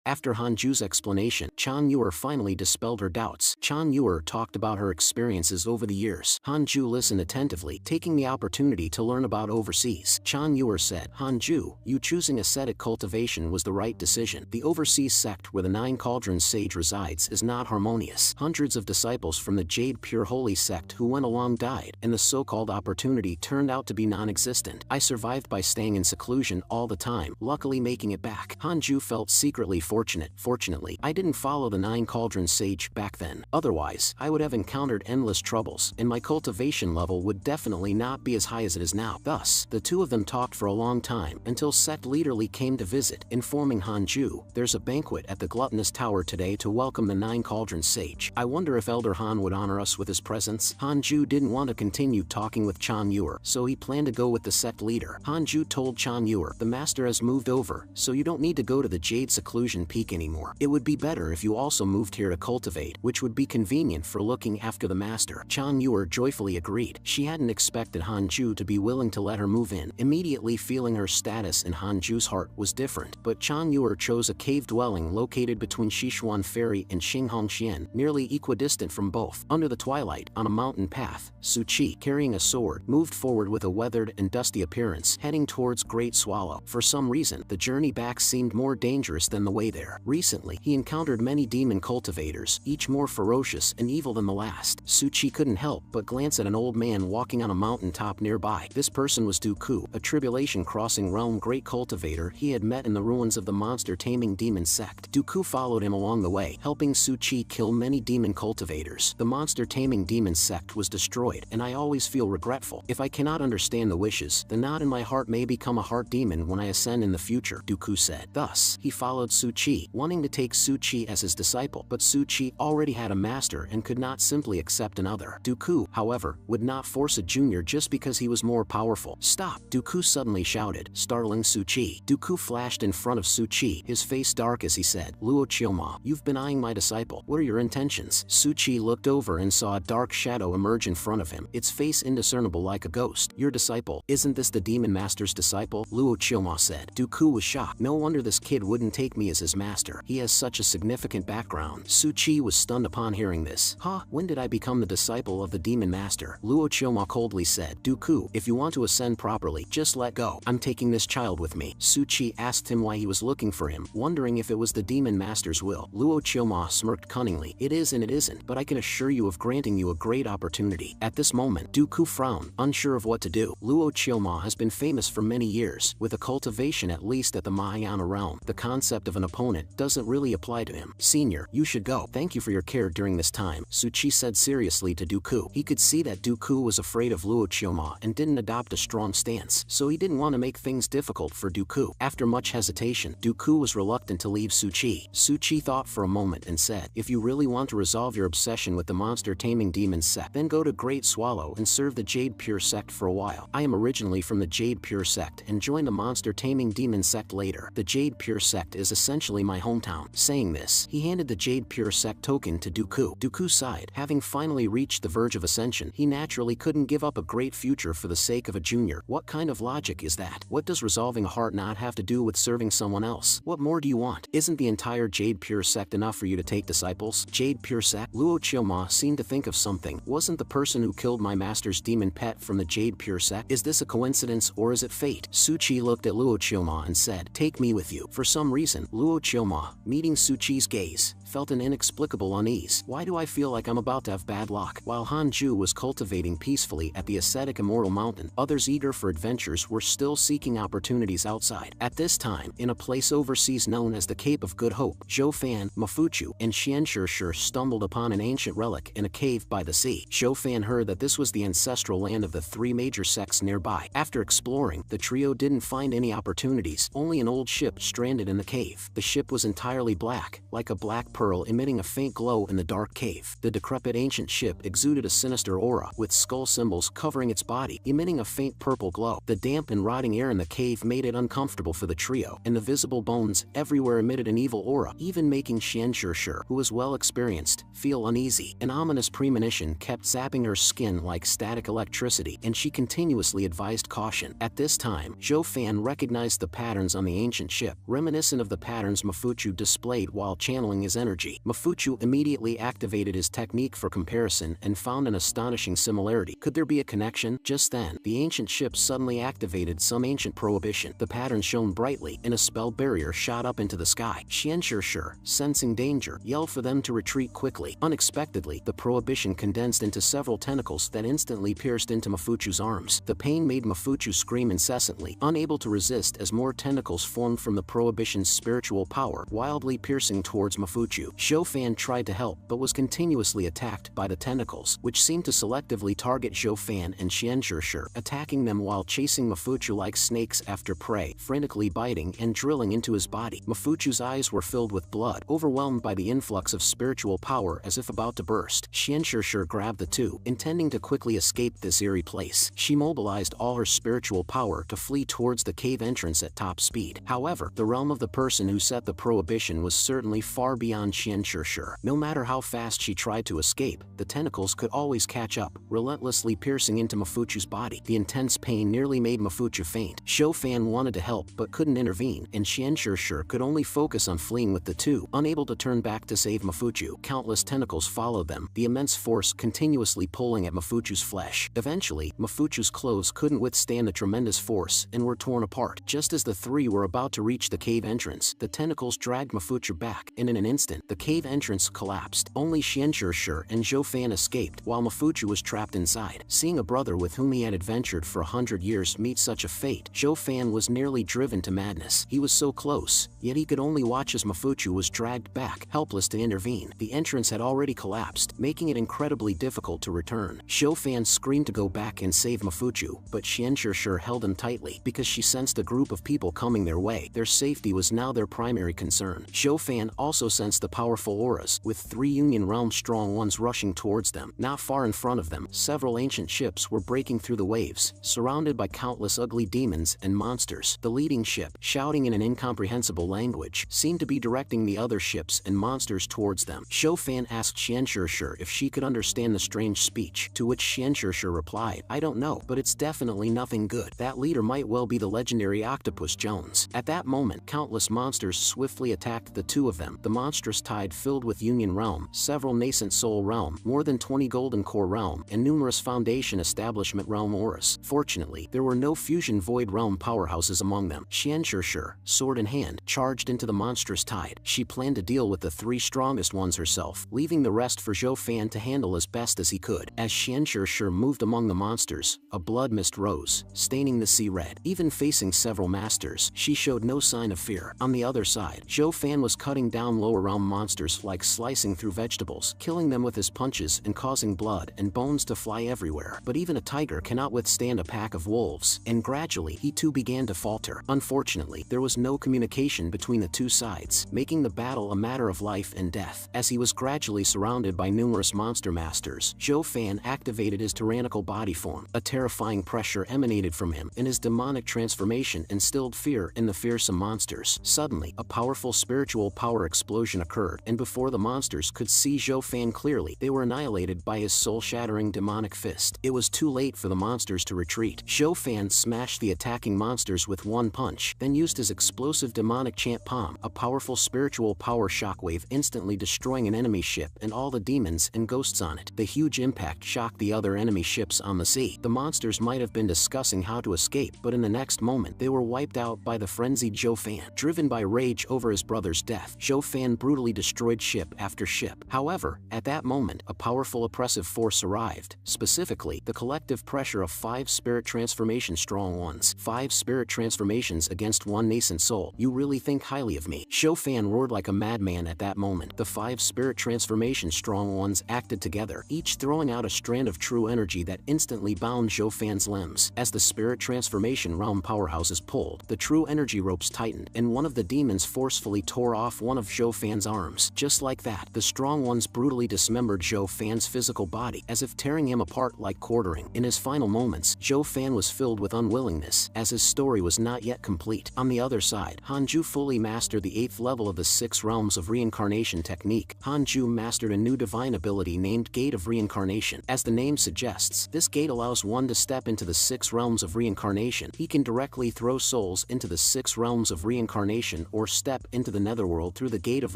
After Hanju's explanation, Chan Yuer finally dispelled her doubts. Chan Yuer talked about her experiences over the years. Hanju listened attentively, taking the opportunity to learn about overseas. Chan Yuer said, Hanju, you choosing ascetic cultivation was the right decision. The overseas sect where the Nine Cauldrons sage resides is not harmonious. Hundreds of disciples from the Jade Pure Holy sect who went along died, and the so-called opportunity turned out to be non-existent. I survived by staying in seclusion all the time, luckily making it back. Hanju felt secretly fortunate. Fortunately, I didn't follow the Nine Cauldrons sage back then. Otherwise, I would have encountered endless troubles, and my cultivation level would definitely not be as high as it is now. Thus, the two of them talked for a long time, until sect leader Li came to visit, informing Hanju, there's a banquet at the Gluttonous Tower today to welcome the Nine Cauldrons sage. I wonder if Elder Han would honor us with his presence. Hanju didn't want to continue talking with Chan Yuer, so he planned to go with the sect leader. Hanju told Chan Yuer, the master has moved over, so you don't need to go to the Jade Seclusion Peak anymore. It would be better if you also moved here to cultivate, which would be convenient for looking after the master. Chan Yuer joyfully agreed. She hadn't expected Hanju to be willing to let her move in, immediately feeling her status in Hanju's heart was different. But Chan Yuer chose a cave dwelling located between Sichuan Ferry and Xinghongxian, nearly equidistant from both. Under the twilight, on a mountain path, Su Qi, carrying a sword, moved forward with a weathered and dusty appearance, heading towards Great Swallow. For some reason, the journey back seemed more dangerous than the way there. Recently, he encountered many demon cultivators, each more ferocious and evil than the last. Su Qi couldn't help but glance at an old man walking on a mountaintop nearby. This person was Dooku, a tribulation-crossing realm great cultivator he had met in the ruins of the monster-taming demon sect. Dooku followed him along the way, helping Su Qi kill many demon cultivators. The monster-taming demon sect was destroyed, and I always feel regretful. If I cannot understand the wishes, the knot in my heart may become a heart demon when I ascend in the future, Dooku said. Thus, he followed Su Qi, wanting to take Su Qi as his disciple, but Su Qi already had a master and could not simply accept another. Dooku, however, would not force a junior just because he was more powerful. Stop! Dooku suddenly shouted, startling Su Qi. Dooku flashed in front of Su Qi, his face dark as he said, Luo Chioma, you've been eyeing my disciple. What are your intentions? Su Qi looked over and saw a dark shadow emerge in front of him, its face indiscernible like a ghost. Your disciple? Isn't this the demon master's disciple? Luo Chioma said. Dooku was shocked. No wonder this kid wouldn't take me as his master. He has such a significant background. Su Qi was stunned upon hearing this. Huh? When did I become the disciple of the demon master? Luo Chioma coldly said. Dooku, if you want to ascend properly, just let go. I'm taking this child with me. Su Qi asked him why he was looking for him, wondering if it was the demon master's will. Luo Chioma smirked cunningly. It is and it isn't, but I can assure you of granting you a great opportunity. At this moment, Dooku frowned, unsure of what to do. Luo Chioma has been famous for many years, with a cultivation at least at the Mahayana realm. The concept of an opponent doesn't really apply to him. Senior, you should go. Thank you for your care during this time, Su Qi said seriously to Dooku. He could see that Dooku was afraid of Luo Chioma and didn't adopt a strong stance, so he didn't want to make things difficult for Dooku. After much hesitation, Dooku was reluctant to leave Su Qi. Su Qi thought for a moment and said, if you really want to resolve your obsession with the monster-taming demon sect, then go to Great Swallow and serve the Jade Pure sect for a while. I am originally from the Jade Pure sect and joined the monster-taming demon sect later. The Jade Pure sect is essentially my hometown. Saying this, he handed the Jade Pure sect token to Dooku. Dooku sighed. Having finally reached the verge of ascension, he naturally couldn't give up a great future for the sake of a junior. What kind of logic is that? What does resolving a heart knot have to do with serving someone else? What more do you want? Isn't the entire Jade Pure sect enough for you to take disciples? Jade Pure sect? Luo Chioma seemed to think of something. Wasn't the person who killed my master's demon pet from the Jade Pure sect? Is this a coincidence or is it fate? Su Qi looked at Luo Chioma and said, take me with you. For some reason, Luo Chioma, meeting Su Qi's gaze, felt an inexplicable unease. Why do I feel like I'm about to have bad luck? While Hanju was cultivating peacefully at the ascetic Immortal Mountain, others eager for adventures were still seeking opportunities outside. At this time, in a place overseas known as the Cape of Good Hope, Zhou Fan, Mafuchu, and Xianshishir stumbled upon an ancient relic in a cave by the sea. Zhou Fan heard that this was the ancestral land of the three major sects nearby. After exploring, the trio didn't find any opportunities, only an old ship stranded in the cave. The ship was entirely black, like a black pearl emitting a faint glow in the dark cave. The decrepit ancient ship exuded a sinister aura, with skull symbols covering its body, emitting a faint purple glow. The damp and rotting air in the cave made it uncomfortable for the trio, and the visible bones everywhere emitted an evil aura, even making Xianshishir, who was well experienced, feel uneasy. An ominous premonition kept zapping her skin like static electricity, and she continuously advised caution. At this time, Zhou Fan recognized the patterns on the ancient ship, reminiscent of the patterns Mafuchu displayed while channeling his energy. Mafuchu immediately activated his technique for comparison and found an astonishing similarity. Could there be a connection? Just then, the ancient ship suddenly activated some ancient prohibition. The pattern shone brightly, and a spell barrier shot up into the sky. Xianshishir, sensing danger, yelled for them to retreat quickly. Unexpectedly, the prohibition condensed into several tentacles that instantly pierced into Mafuchu's arms. The pain made Mafuchu scream incessantly, unable to resist as more tentacles formed from the prohibition's spiritual power, wildly piercing towards Mafuchu. Zhou Fan tried to help, but was continuously attacked by the tentacles, which seemed to selectively target Zhou Fan and Xianshishir, attacking them while chasing Mafuchu like snakes after prey, frantically biting and drilling into his body. Mafuchu's eyes were filled with blood, overwhelmed by the influx of spiritual power as if about to burst. Xianshishir grabbed the two, intending to quickly escape this eerie place. She mobilized all her spiritual power to flee towards the cave entrance at top speed. However, the realm of the person who set the prohibition was certainly far beyond Xianshishir. No matter how fast she tried to escape, the tentacles could always catch up, relentlessly piercing into Mafuchu's body. The intense pain nearly made Mafuchu faint. Zhou Fan wanted to help but couldn't intervene, and Xianshishir could only focus on fleeing with the two, unable to turn back to save Mafuchu. Countless tentacles followed them, the immense force continuously pulling at Mafuchu's flesh. Eventually, Mafuchu's clothes couldn't withstand the tremendous force and were torn apart. Just as the three were about to reach the cave entrance, the tentacles dragged Mafuchu back, and in an instant, the cave entrance collapsed. Only Xianshishir and Zhou Fan escaped, while Mafuchu was trapped inside. Seeing a brother with whom he had adventured for 100 years meet such a fate, Zhou Fan was nearly driven to madness. He was so close, yet he could only watch as Mafuchu was dragged back, helpless to intervene. The entrance had already collapsed, making it incredibly difficult to return. Zhou Fan screamed to go back and save Mafuchu, but Xianshishir held him tightly because she sensed a group of people coming their way. Their safety was now their primary concern. Zhou Fan also sensed the powerful auras, with 3 Union Realm strong ones rushing towards them. Not far in front of them, several ancient ships were breaking through the waves, surrounded by countless ugly demons and monsters. The leading ship, shouting in an incomprehensible language, seemed to be directing the other ships and monsters towards them. Zhou Fan asked Xianshishir if she could understand the strange speech, to which Xianshishir replied, "I don't know, but it's definitely nothing good. That leader might well be the legendary Octopus Jones." At that moment, countless monsters swiftly attacked the two of them. The monstrous tide filled with Union Realm, several nascent Soul Realm, more than 20 Golden Core Realm, and numerous Foundation Establishment Realm auras. Fortunately, there were no Fusion Void Realm powerhouses among them. Xianshishir, sword in hand, charged into the monstrous tide. She planned to deal with the 3 strongest ones herself, leaving the rest for Zhou Fan to handle as best as he could. As Xianshishir moved among the monsters, a blood mist rose, staining the sea red. Even facing several masters, she showed no sign of fear. On the other side, Zhou Fan was cutting down lower realm monsters like slicing through vegetables, killing them with his punches and causing blood and bones to fly everywhere. But even a tiger cannot withstand a pack of wolves, and gradually he too began to falter. Unfortunately, there was no communication between the two sides, making the battle a matter of life and death. As he was gradually surrounded by numerous monster masters, Zhou Fan activated his tyrannical body form. A terrifying pressure emanated from him, and his demonic transformation instilled fear in the fearsome monsters. Suddenly, a powerful spiritual power explosion occurred, and before the monsters could see Zhou Fan clearly, they were annihilated by his soul-shattering demonic fist. It was too late for the monsters to retreat. Zhou Fan smashed the attacking monsters with one punch, then used his explosive demonic chant palm, a powerful spiritual power shockwave instantly destroying an enemy ship and all the demons and ghosts on it. The huge impact shocked the other enemy ships on the sea. The monsters might have been discussing how to escape, but in the next moment they were wiped out by the frenzied Zhou Fan. Driven by rage over his brother's death, Zhou Fan brutally destroyed ship after ship. However, at that moment, a powerful oppressive force arrived, specifically the collective pressure of 5 spirit transformation strong ones. 5 spirit transformations against 1 nascent soul. You really think highly of me. Zhou Fan roared like a madman at that moment. The 5 spirit transformation strong ones acted together, each throwing out a strand of true energy that instantly bound Zhou Fan's limbs. As the spirit transformation realm powerhouses pulled, the true energy ropes tightened, and one of the demons forcefully tore off one of Zhou Fan's arms. Just like that, the strong ones brutally dismembered Zhou Fan's physical body, as if tearing him apart like quartering. In his final moments, Zhou Fan was filled with unwillingness, as his story was not yet complete. On the other side, Hanju fully mastered the 8th level of the 6 realms of reincarnation technique. Hanju mastered a new divine ability named Gate of Reincarnation. As the name suggests, this gate allows one to step into the 6 realms of reincarnation. He can directly throw souls into the 6 realms of reincarnation or step into the netherworld through the Gate of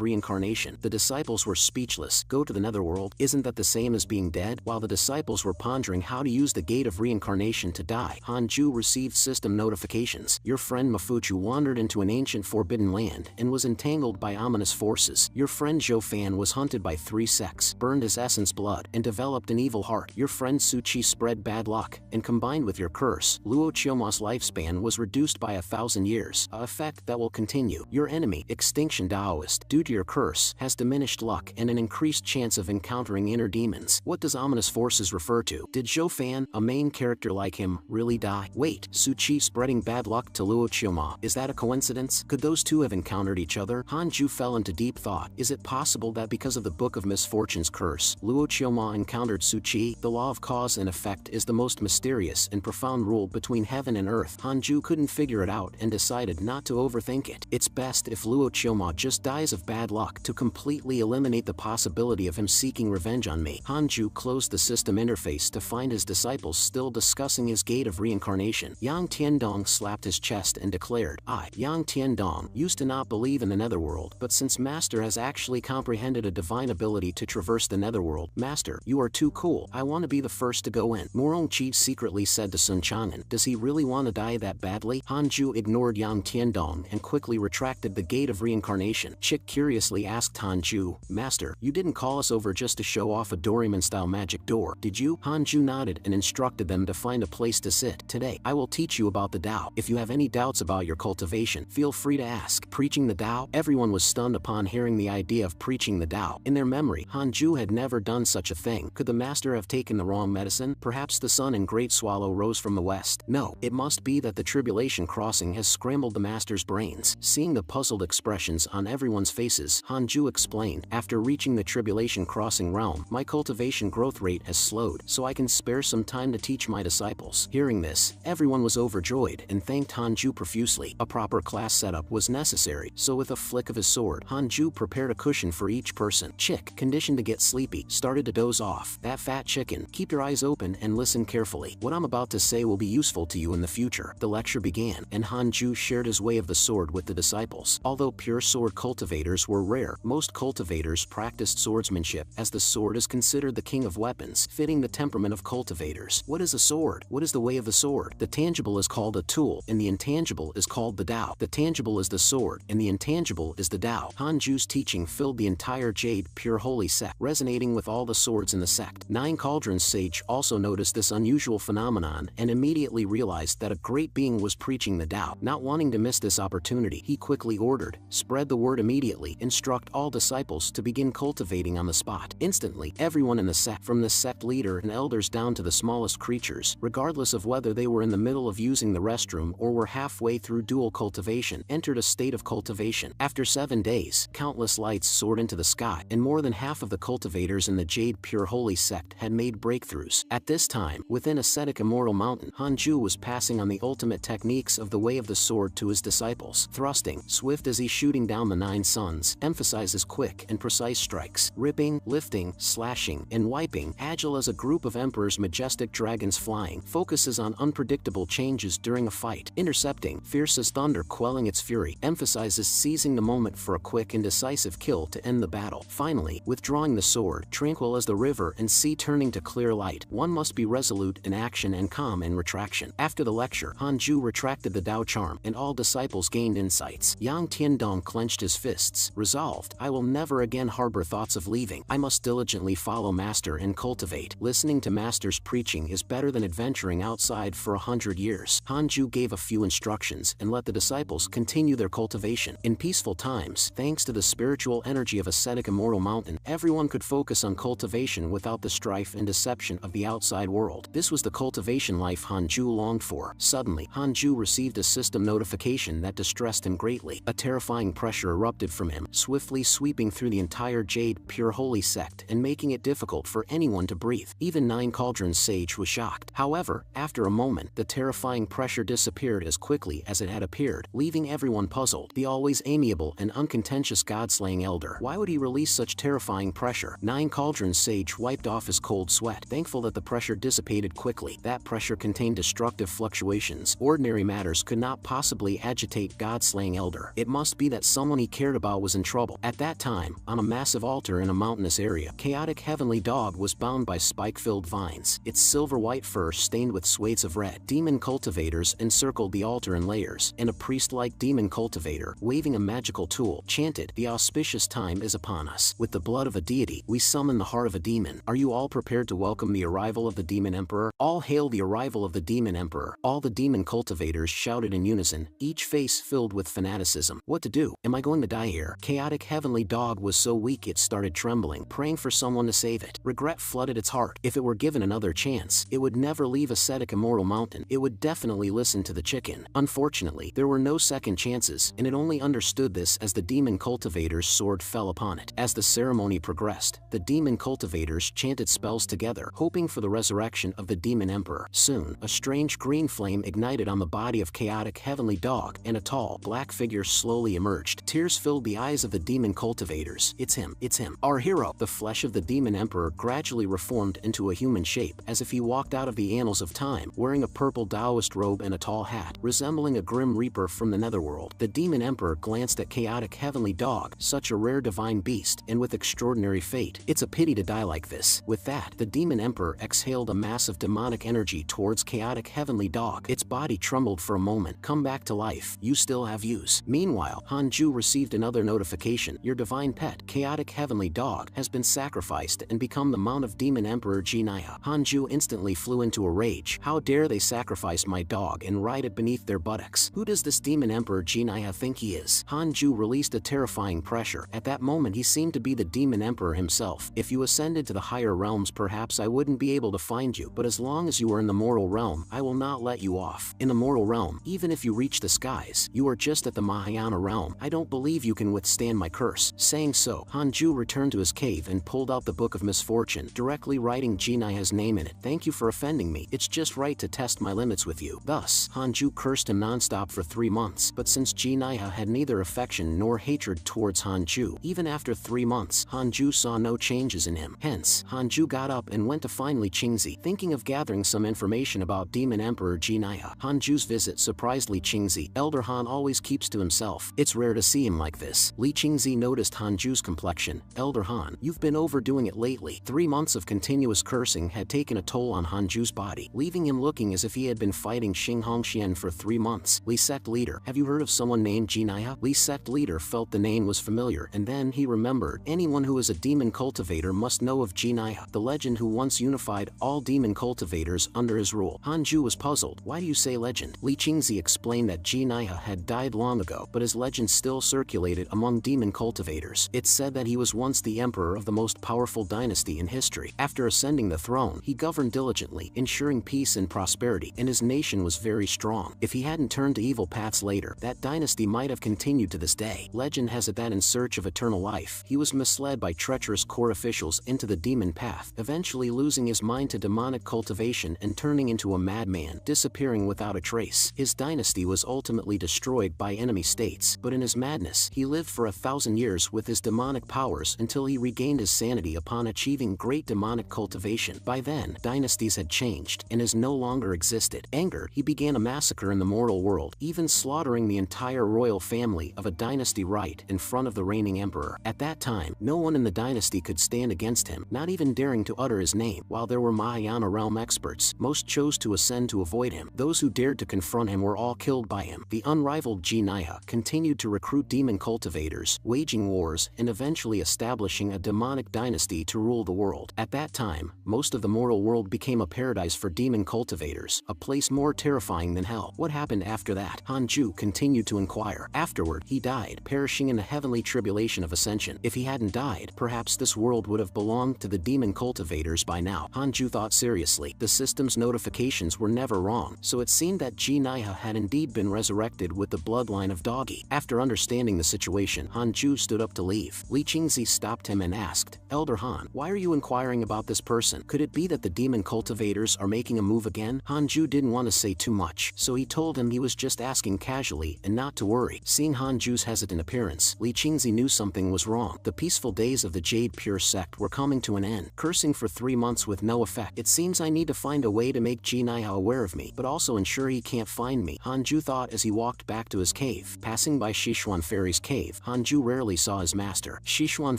Reincarnation. The disciples were speechless. Go to the netherworld? Isn't that the same as being dead? While the disciples were pondering how to use the Gate of Reincarnation to die, Hanju received system notifications. Your friend Mafuchu wandered into an ancient forbidden land and was entangled by ominous forces. Your friend Zhou Fan was hunted by 3 sects, burned his essence blood, and developed an evil heart. Your friend Suchi spread bad luck, and combined with your curse, Luo Chioma's lifespan was reduced by 1,000 years, a effect that will continue. Your enemy, Extinction Taoist, due to your curse, has diminished luck and an increased chance of encountering inner demons. What does ominous forces refer to? Did Zhou Fan, a main character like him, really die? Wait, Suchi spreading bad luck to Luo Chioma. Is that a coincidence? Could those two have encountered each other? Hanju fell into deep thought. Is it possible that because of the Book of Misfortune's curse, Luo Chioma encountered Suchi? The law of cause and effect is the most mysterious and profound rule between heaven and earth. Hanju couldn't figure it out and decided not to overthink it. It's best if Luo Chioma just dies of bad luck to completely eliminate the possibility of him seeking revenge on me. Hanju closed the system interface to find his disciples still discussing his Gate of Reincarnation. Yang Tiandong slapped his chest and declared, Yang Tiandong, used to not believe in the netherworld, but since Master has actually comprehended a divine ability to traverse the netherworld, Master, you are too cool. I want to be the first to go in. Morongchi secretly said to Sun Chang'an. Does he really want to die that badly? Hanju ignored Yang Tiandong and quickly retracted the Gate of Reincarnation. Chick curiously asked Hanju, Master, you didn't call us over just to show off a Doraemon-style magic door, did you? Hanju nodded and instructed them to find a place to sit. Today, I will teach you about the Tao. If you have any doubts about your cultivation, feel free to ask. Preaching the Tao? Everyone was stunned upon hearing the idea of preaching the Tao. In their memory, Hanju had never done such a thing. Could the master have taken the wrong medicine? Perhaps the sun and great swallow rose from the west. No, it must be that the tribulation crossing has scrambled the master's brains. Seeing the puzzled expressions on everyone's faces, Hanju explained, after reaching the tribulation crossing realm, my cultivation growth rate has slowed, so I can spare some time to teach my disciples. Hearing this, everyone was overjoyed and thanked Hanju profusely. A proper class setup was necessary, so with a flick of his sword, Hanju prepared a cushion for each person. Chick, conditioned to get sleepy, started to doze off. That fat chicken, keep your eyes open and listen carefully. What I'm about to say will be useful to you in the future. The lecture began, and Hanju shared his way of the sword with the disciples. Although pure sword cultivators were rare, most cultivators practiced swordsmanship, as the sword is considered the king of weapons, fitting the temperament of cultivators. What is a sword? What is the way of the sword? The tangible is called a tool, and the intangible is called the Tao. The tangible is the sword, and the intangible is the Tao. Hanju's teaching filled the entire Jade Pure Holy sect, resonating with all the swords in the sect. Nine Cauldrons Sage also noticed this unusual phenomenon and immediately realized that a great being was preaching the Tao. Not wanting to miss this opportunity, he quickly ordered, spread the word immediately, instruct all disciples to begin cultivating on the spot. Instantly, everyone in the sect, from the sect leader and elders down to the smallest creatures, regardless of whether they were in the middle of using the restroom or were halfway through dual cultivation, entered a state of cultivation. After 7 days, countless lights soared into the sky, and more than half of the cultivators in the Jade Pure Holy sect had made breakthroughs. At this time, within ascetic Immortal Mountain, Hanju was passing on the ultimate techniques of the way of the sword to his disciples. Thrusting, swift as he's shooting down the 9 suns, emphasizes quick and precise strikes. Ripping, lifting, slashing, and wiping, agile as a group of emperors' majestic dragons flying, focuses on unpredictable changes during a fight. Intercepting, fierce as thunder quelling its fury, emphasizes seizing the moment for a quick and decisive kill to end the battle. Finally, withdrawing the sword, tranquil as the river and sea turning to clear light, one must be resolute in action and calm in retraction. After the lecture, Hanju retracted the Tao charm, and all disciples gained insights. Yang Tiandong clenched his fists, resolved, I will never again harbor thoughts of leaving. I must diligently follow Master and cultivate. Listening to Master's preaching is better than adventuring outside for 100 years. Hanju gave a few instructions and let the disciples continue their cultivation. In peaceful times, thanks to the spiritual energy of ascetic Immortal Mountain, everyone could focus on cultivation without the strife and deception of the outside world. This was the cultivation life Hanju longed for. Suddenly, Hanju received a system notification that distressed him greatly. A terrifying pressure erupted from him, swiftly sweeping through the entire Jade Pure Holy sect and making it difficult for anyone to breathe. Even Nine Cauldrons sage was shocked. However, after a moment, the terrifying pressure disappeared as quickly as it had appeared, leaving everyone puzzled. The always amiable and uncontentious god-slaying elder. Why would he release such terrifying pressure? Nine Cauldrons sage wiped off his cold sweat, thankful that the pressure dissipated quickly. That pressure contained destructive fluctuations. Ordinary matters could not possibly agitate god-slaying elder. It must be that someone he cared about was in trouble. At that time, on a massive altar in a mountainous area, chaotic heavenly dog was bound by spike-filled vines, its silver-white fur stained with swathes of red. Demon cultivators encircled the altar in layers, and a priest-like demon cultivator, waving a magical tool, chanted, "The auspicious time is upon us. With the blood of a deity, we summon the heart of a demon. Are you all prepared to welcome the arrival of the demon emperor? All hail the arrival of the demon emperor." All the demon cultivators shouted in unison, each face filled with fanaticism. What to do? Am I going to die here? Chaotic heavenly dog was so weak it started trembling, praying for someone to save it. Regret flooded its heart. If it were given another chance, it would never leave ascetic immortal mountain. It would definitely listen to the chicken. Unfortunately, there were no second chances, and it only understood this as the demon cultivator's sword fell upon it. As the ceremony progressed, the demon cultivators chanted spells together, hoping for the resurrection of the demon emperor. Soon, a strange green flame ignited on the body of chaotic heavenly dog, and a tall, black figure slowly emerged. Tears filled the eyes of the demon cultivators. It's him, our hero. The flesh of the demon emperor gradually reformed into a human shape, as if he walked out of the annals of time, wearing a purple Taoist robe and a tall hat, resembling a grim reaper from the netherworld. The demon emperor glanced at chaotic heavenly dog, such a rare divine beast, and with extraordinary fate. It's a pity to die like this. With that, the demon emperor exhaled a mass of demonic energy towards chaotic heavenly dog. Its body trembled for a moment. Come back to life. You still have use. Meanwhile, Hanju received another notification. Your divine pet, chaotic heavenly dog, has been sacrificed and become the mount of demon emperor Jinaya. Hanju instantly flew into a rage. How dare they sacrifice my dog and ride it beneath their buttocks? Who does this demon emperor Jinaya think he is? Hanju released a terrifying pressure. At that moment he seemed to be the demon emperor himself. If you ascended to the higher realms, perhaps I wouldn't be able to find you, but as long as you are in the mortal realm, I will not let you off. In the mortal realm, even if you reach the skies, you are just at the Mahayana realm. I don't believe you can withstand my curse. Saying so, Hanju returned to his cave and pulled out the Book of Misfortune, directly writing Jinaya's name in it. Thank you for offending me. It's just right to test my limits with you. Thus, Hanju cursed him non-stop for 3 months, but since Jinaya had neither affection nor hatred towards Hanju, even after 3 months, Hanju saw no changes in him. Hence, Hanju got up and went to find Li Qingzi, thinking of gathering some information about Demon Emperor Jinaya. Hanju's visit surprised Li Qingzi. Elder Han always keeps to himself. It's rare to see him like this. Li Qingzi noticed Hanju's complexion. Elder Han, you've been overdoing it lately. 3 months of continuous cursing had taken a toll on Hanju's body, leaving him looking as if he had been fighting Xing Hongxian for 3 months. Li sect leader, have you heard of someone named Jinaya? Li sect leader felt the name was familiar, and then he remembered. Anyone who is a demon cultivator must know of Jinaya, the legend who once unified all demon cultivators under his rule. Hanju was puzzled. Why do you say legend? Li Qingzi explained that Jinaya had died long ago, but his legend still circulated among demon cultivators. It said that he was once the emperor of the most powerful dynasty in history. After ascending the throne, he governed diligently, ensuring peace and prosperity, and his nation was very strong. If he hadn't turned to evil paths later, that dynasty might have continued to this day. Legend has it that in search of eternal life, he was misled by treacherous court officials into the demon path, eventually losing his mind to demonic cultivation and turning into a madman, disappearing without a trace. His dynasty was ultimately destroyed by enemy states, but in his madness, he lived for 1,000 years with his demonic powers until he regained his sanity upon achieving great demonic cultivation. By then, dynasties had changed, and as no longer existed. Angered, he began a massacre in the mortal world, even slaughtering the entire royal family of a dynasty right in front of the reigning emperor. At that time, no one in the dynasty could stand against him, not even daring to utter his name. While there were Mahayana realm experts, most chose to ascend to avoid him. Those who dared to confront him were all killed by him. The unrivaled Jinaya continued to recruit demon cultivators, waging wars, and eventually establishing a demonic dynasty to rule the world. At that time, most of the mortal world became a paradise for demon cultivators, a place more terrifying than hell. What happened after that? Hanju continued to inquire. Afterward, he died, perishing in the heavenly tribulation of ascension. If he hadn't died, perhaps this world would have belonged to the demon cultivators by now. Hanju thought seriously. The system's notifications were never wrong, so it seemed that Jinaya had indeed been resurrected with the bloodline of Doggy. After understanding the situation, Hanju stood up to leave. Li Qingzi stopped him and asked, Elder Han, why are you inquiring about this person? Could it be that the demon cultivators are making a move again? Hanju didn't want to say too much, so he told him he was just asking casually and not to worry. Seeing Hanju's hesitant appearance, Li Qingzi knew something was wrong. The peaceful days of the Jade Pure sect were coming to an end. Cursing for 3 months with no effect. It seems I need to find a way to make Jinaya aware of me, but also ensure he can't find me, Hanju thought as he walked back to his cave. Passing by Shishuan Fairy's cave, Hanju rarely saw his master. Shishuan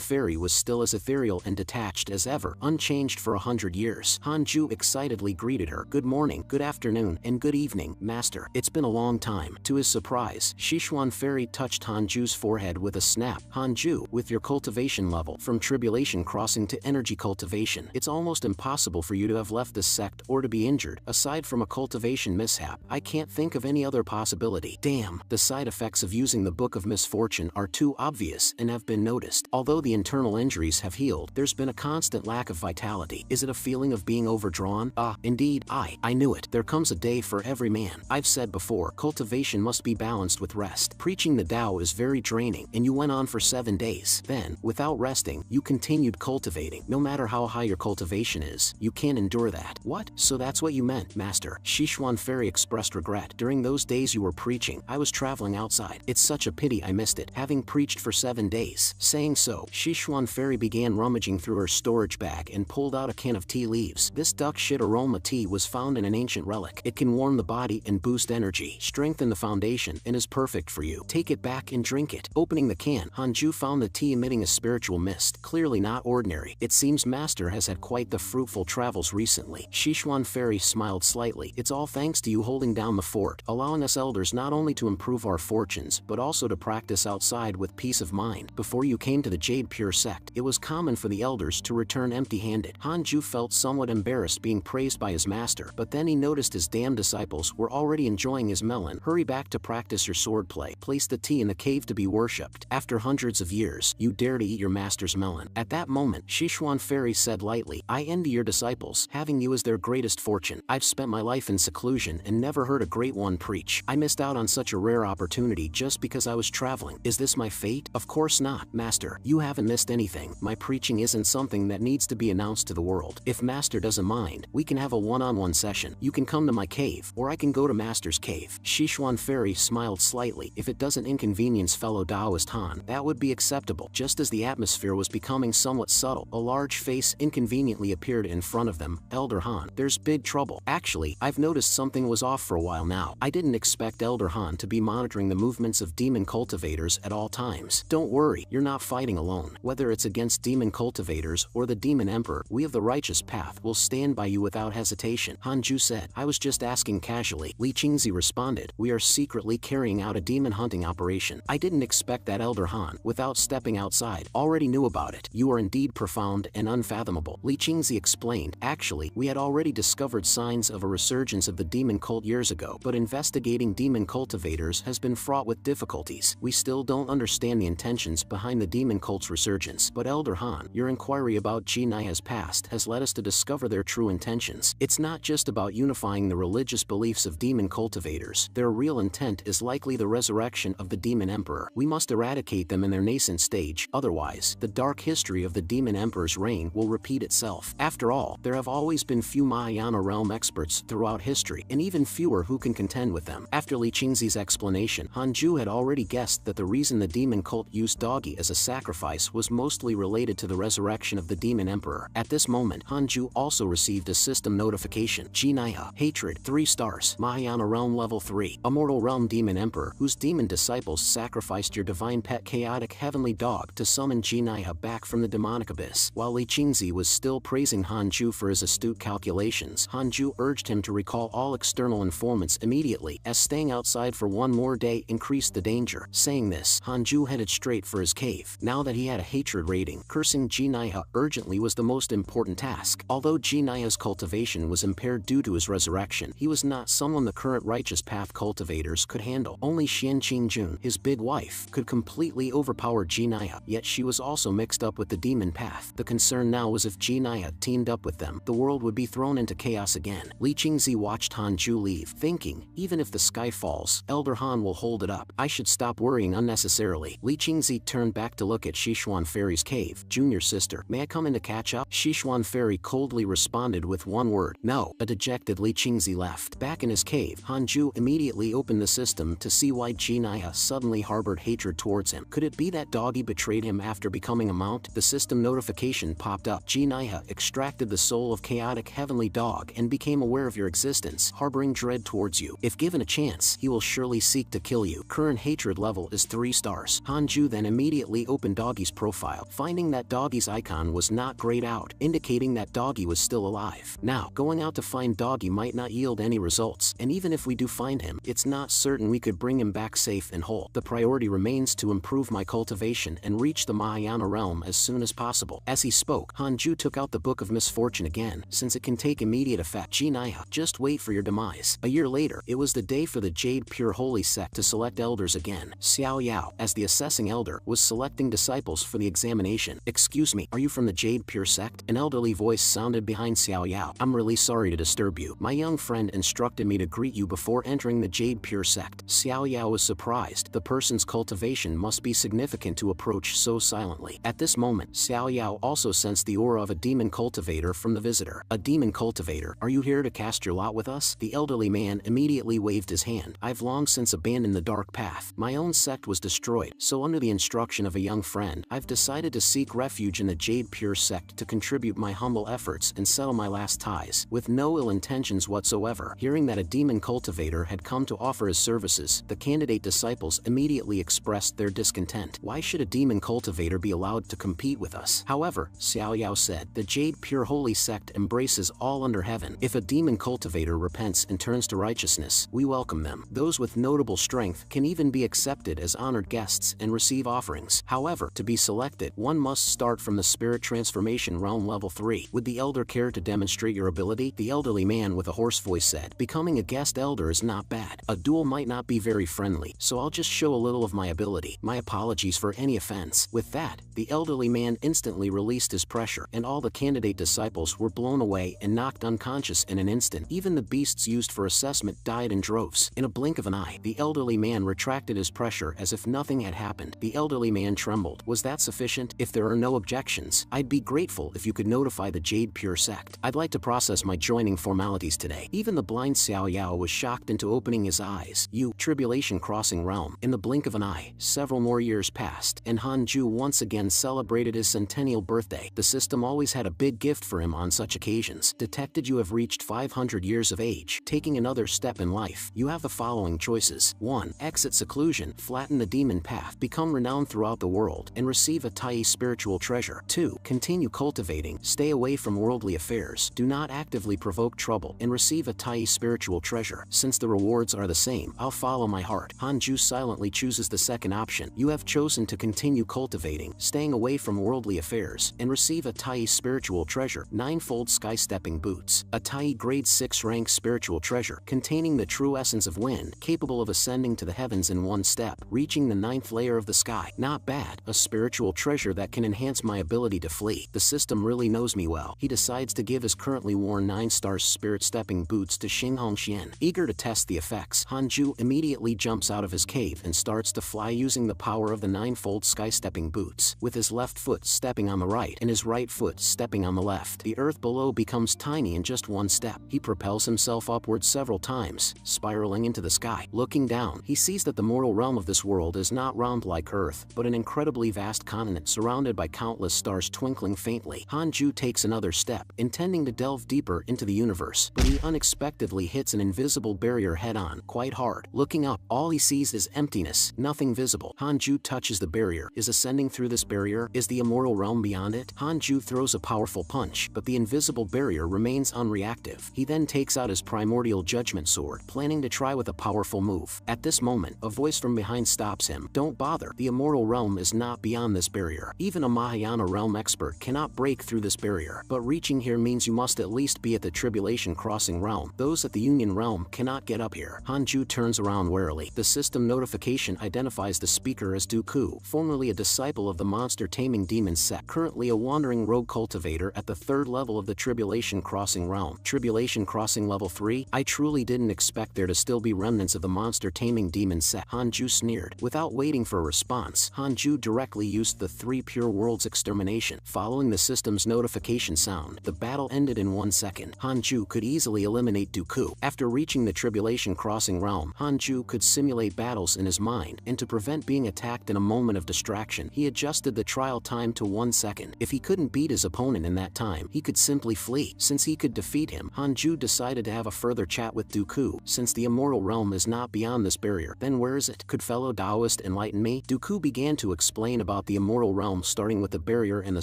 Fairy was still as ethereal and detached as ever, unchanged for 100 years. Hanju excitedly greeted her. Good morning, good afternoon, and good evening, master. It's been a long time. To his surprise, Shishuan Fairy touched Hanju's forehead with a snap. Hanju, with your cultivation level, from tribulation crossing to energy cultivation, it's almost impossible for you to have left this sect or to be injured. Aside from a cultivation mishap, I can't think of any other possibility. Damn, the side effects of using the Book of Misfortune are too obvious and have been noticed. Although the internal injuries have healed, there's been a constant lack of vitality. Is it a feeling of being overdrawn? Ah, indeed, I knew it. There comes a day for every man. I've said before, cultivation must be balanced with rest. Preaching the Tao is very draining, and you went on for 7 days. Then, without resting, you continued cultivating. No matter how high your cultivation is, you can't endure that. What? So that's what you meant, master. Shishuan Fairy expressed regret. During those days you were preaching, I was traveling outside. It's such a pity I missed it, having preached for 7 days. Saying so, Shishuan Fairy began rummaging through her storage bag and pulled out a can of tea leaves. This duck shit aroma tea was found in an ancient relic. It can warm the body and boost energy, strengthen the foundation, and is perfect for you. Take it back and drink it. Opening the can, Hanju found the tea emitting a spiritual mist, clearly not ordinary. It seems master has had quite the fruitful travels recently. Shishuan Fairy smiled slightly. It's all thanks to you holding down the fort, allowing us elders not only to improve our fortunes, but also to practice outside with peace of mind. Before you came to the Jade Pure sect, it was common for the elders to return empty-handed. Hanju felt somewhat embarrassed being praised by his master, but then he noticed his damn disciples were already enjoying his melon. Hurry back to practice your swordplay. Place the tea in the cave to be worshipped. After hundreds of years, you dare to eat your master's melon. At that moment, Shishuan Fairy said lightly, I envy your disciples, having you as their greatest fortune. I've spent my life in seclusion and never heard a great one preach. I missed out on such a rare opportunity just because I was traveling. Is this my fate? Of course not, master. You haven't missed anything. My preaching isn't something that needs to be announced to the world. If master doesn't mind, we can have a one-on-one session. You can come to my cave, or I can go to master's cave. Shishuan Fairy smiled slightly. If it doesn't inconvenience fellow Taoist Han, that would be acceptable. Just as the atmosphere was becoming somewhat subtle, a large face inconveniently appeared in front of them. Elder Han, there's big trouble. Actually, I've noticed something was off for a while now. I didn't expect Elder Han to be monitoring the movements of demon cultivators at all times. Don't worry, you're not fighting alone. Whether it's against demon cultivators or the demon emperor, we of the righteous path will stand by you without hesitation, Hanju said. I was just asking casually. Li Qingzi responded, we are secretly carrying out a demon hunting operation. I didn't expect that Elder Han, without stepping outside, already knew about it. You are indeed profound and unfathomable. Li Qingzi explained, actually, we had already discovered signs of a resurgence of the demon cult years ago, but investigating demon cultivators has been fraught with difficulties. We still don't understand the intentions behind the demon cult's resurgence, but Elder Han, your inquiry about Jinaya's past has led us to discover their true intentions. It's not just about unifying the religious beliefs of demon cultivators. Their real intent is likely the resurrection of the demon emperor. We must eradicate them in their nascent stage, otherwise, the dark history of the demon emperor's reign will repeat itself. After all, there have always been few Mahayana realm experts throughout history, and even fewer who can contend with them. After Li Qingzi's explanation, Hanju had already guessed that the reason the demon cult used doggy as a sacrifice was mostly related to the resurrection of the demon emperor. At this moment, Hanju also received a system notification. Jinaya, hatred, 3 stars, Mahayana realm level 3, immortal realm demon emperor, whose demon disciples sacrificed your divine pet chaotic heavenly dog to summon Jinaya back from the demonic abyss. While Li Qingzi was still praising Hanju for his astute calculations, Hanju urged him to recall all external informants immediately, as staying outside for 1 more day increased the danger. Saying this, Hanju headed straight for his cave. Now that he had a hatred rating, cursing Jinaya urgently was the most important task. Although Jinaya's cultivation was impaired due to his resurrection, he was not someone the current righteous path cultivators could handle. Only Xian Qingjun, his big wife, could completely overpower Jinaya, yet she was also mixed up with the demon path. The concern now was if Jinaya teamed up with them, the world would be thrown into chaos again. Li Qingzi watched Hanju leave, thinking, even if the sky falls, Elder Han will hold it up. I should stop worrying unnecessarily. warily. Li Qingzi turned back to look at Sichuan Fairy's cave. Junior sister, may I come in to catch up? Sichuan Fairy coldly responded with one word, no. A dejected Li Qingzi left. Back in his cave, Hanju immediately opened the system to see why Jinaiha suddenly harbored hatred towards him. Could it be that doggy betrayed him after becoming a mount? The system notification popped up. Jinaiha extracted the soul of chaotic heavenly dog and became aware of your existence, harboring dread towards you. If given a chance, he will surely seek to kill you. Current hatred level is 3 stars. Hanju then immediately opened Doggy's profile, finding that Doggy's icon was not grayed out, indicating that Doggy was still alive. Now, going out to find Doggy might not yield any results, and even if we do find him, it's not certain we could bring him back safe and whole. The priority remains to improve my cultivation and reach the Mahayana realm as soon as possible. As he spoke, Hanju took out the Book of Misfortune again, since it can take immediate effect. Jinaiha, just wait for your demise. A year later, it was the day for the Jade Pure Holy sect to select elders again. Xiao Yao, as the assessing elder, was selecting disciples for the examination. Excuse me, are you from the Jade Pure sect? An elderly voice sounded behind Xiao Yao. I'm really sorry to disturb you. My young friend instructed me to greet you before entering the Jade Pure sect. Xiao Yao was surprised. The person's cultivation must be significant to approach so silently. At this moment, Xiao Yao also sensed the aura of a demon cultivator from the visitor. A demon cultivator, are you here to cast your lot with us? The elderly man immediately waved his hand. I've long since abandoned the dark path. My own sect was destroyed, so under the instruction of a young friend, I've decided to seek refuge in the Jade Pure sect to contribute my humble efforts and settle my last ties, with no ill intentions whatsoever. Hearing that a demon cultivator had come to offer his services, the candidate disciples immediately expressed their discontent. Why should a demon cultivator be allowed to compete with us? However, Xiao Yao said, the Jade Pure Holy sect embraces all under heaven. If a demon cultivator repents and turns to righteousness, we welcome them. Those with notable strength can even be accepted as honored guests and receive offerings. However, to be selected, one must start from the Spirit Transformation Realm level 3. Would the elder care to demonstrate your ability? The elderly man with a hoarse voice said, becoming a guest elder is not bad. A duel might not be very friendly, so I'll just show a little of my ability. My apologies for any offense. With that, the elderly man instantly released his pressure, and all the candidate disciples were blown away and knocked unconscious in an instant. Even the beasts used for assessment died in droves. In a blink of an eye, the elderly man retracted his pressure as if nothing had happened. The elderly man trembled. Was that sufficient? If there are no objections, I'd be grateful if you could notify the Jade Pure sect. I'd like to process my joining formalities today. Even the blind Xiao Yao was shocked into opening his eyes. Tribulation Crossing Realm. In the blink of an eye, several more years passed, and Hanju once again celebrated his centennial birthday. The system always had a big gift for him on such occasions. Detected you have reached 500 years of age. Taking another step in life, you have the following choices. 1. Exit seclusion, flatten the demon path, become renowned throughout the world, and receive a Tai spiritual treasure. 2. Continue cultivating, stay away from worldly affairs, do not actively provoke trouble, and receive a Tai spiritual treasure. Since the rewards are the same, I'll follow my heart. Hanju silently chooses the second option. You have chosen to continue cultivating, staying away from worldly affairs, and receive a Tai spiritual treasure, 9-fold sky-stepping boots. A Tai grade 6 rank spiritual treasure, containing the true essence of wind, capable of ascending to the heavens in one step, reaching the 9th layer of the sky. Not bad. A spiritual treasure that can enhance my ability to flee. The system really knows me well. He decides to give his currently worn 9-star spirit-stepping boots to Xing Hongxian. Eager to test the effects, Hanju immediately jumps out of his cave and starts to fly using the power of the 9-fold sky-stepping boots, with his left foot stepping on the right and his right foot stepping on the left. The earth below becomes tiny in just one step. He propels himself upwards several times, spiraling into the sky. Looking down, he sees that the mortal realm of this world is not round like Earth, but an incredibly vast continent surrounded by countless stars twinkling faintly. Hanju takes another step, intending to delve deeper into the universe, but he unexpectedly hits an invisible barrier head-on, quite hard. Looking up, all he sees is emptiness, nothing visible. Hanju touches the barrier. Is ascending through this barrier? Is the immortal realm beyond it? Hanju throws a powerful punch, but the invisible barrier remains unreactive. He then takes out his primordial judgment sword, planning to try with a powerful move. At this moment, a voice from behind stops him. Don't bother. The immortal realm is not beyond this barrier. Even a Mahayana realm expert cannot break through this barrier. But reaching here means you must at least be at the Tribulation Crossing realm. Those at the Union realm cannot get up here. Hanju turns around warily. The system notification identifies the speaker as Dooku, formerly a disciple of the monster taming demon sect, currently a wandering rogue cultivator at the 3rd level of the Tribulation Crossing realm. Tribulation Crossing level 3? I truly didn't expect there to still be remnants of the monster taming demon sect. Hanju sneered. Without waiting waiting for a response, Hanju directly used the 3 pure worlds extermination. Following the system's notification sound, the battle ended in 1 second. Hanju could easily eliminate Dooku. After reaching the Tribulation Crossing realm, Hanju could simulate battles in his mind, and to prevent being attacked in a moment of distraction, he adjusted the trial time to 1 second. If he couldn't beat his opponent in that time, he could simply flee. Since he could defeat him, Hanju decided to have a further chat with Dooku. Since the immortal realm is not beyond this barrier, then where is it? Could fellow Taoist enlighten me? Dooku began to explain about the immortal realm, starting with the barrier and the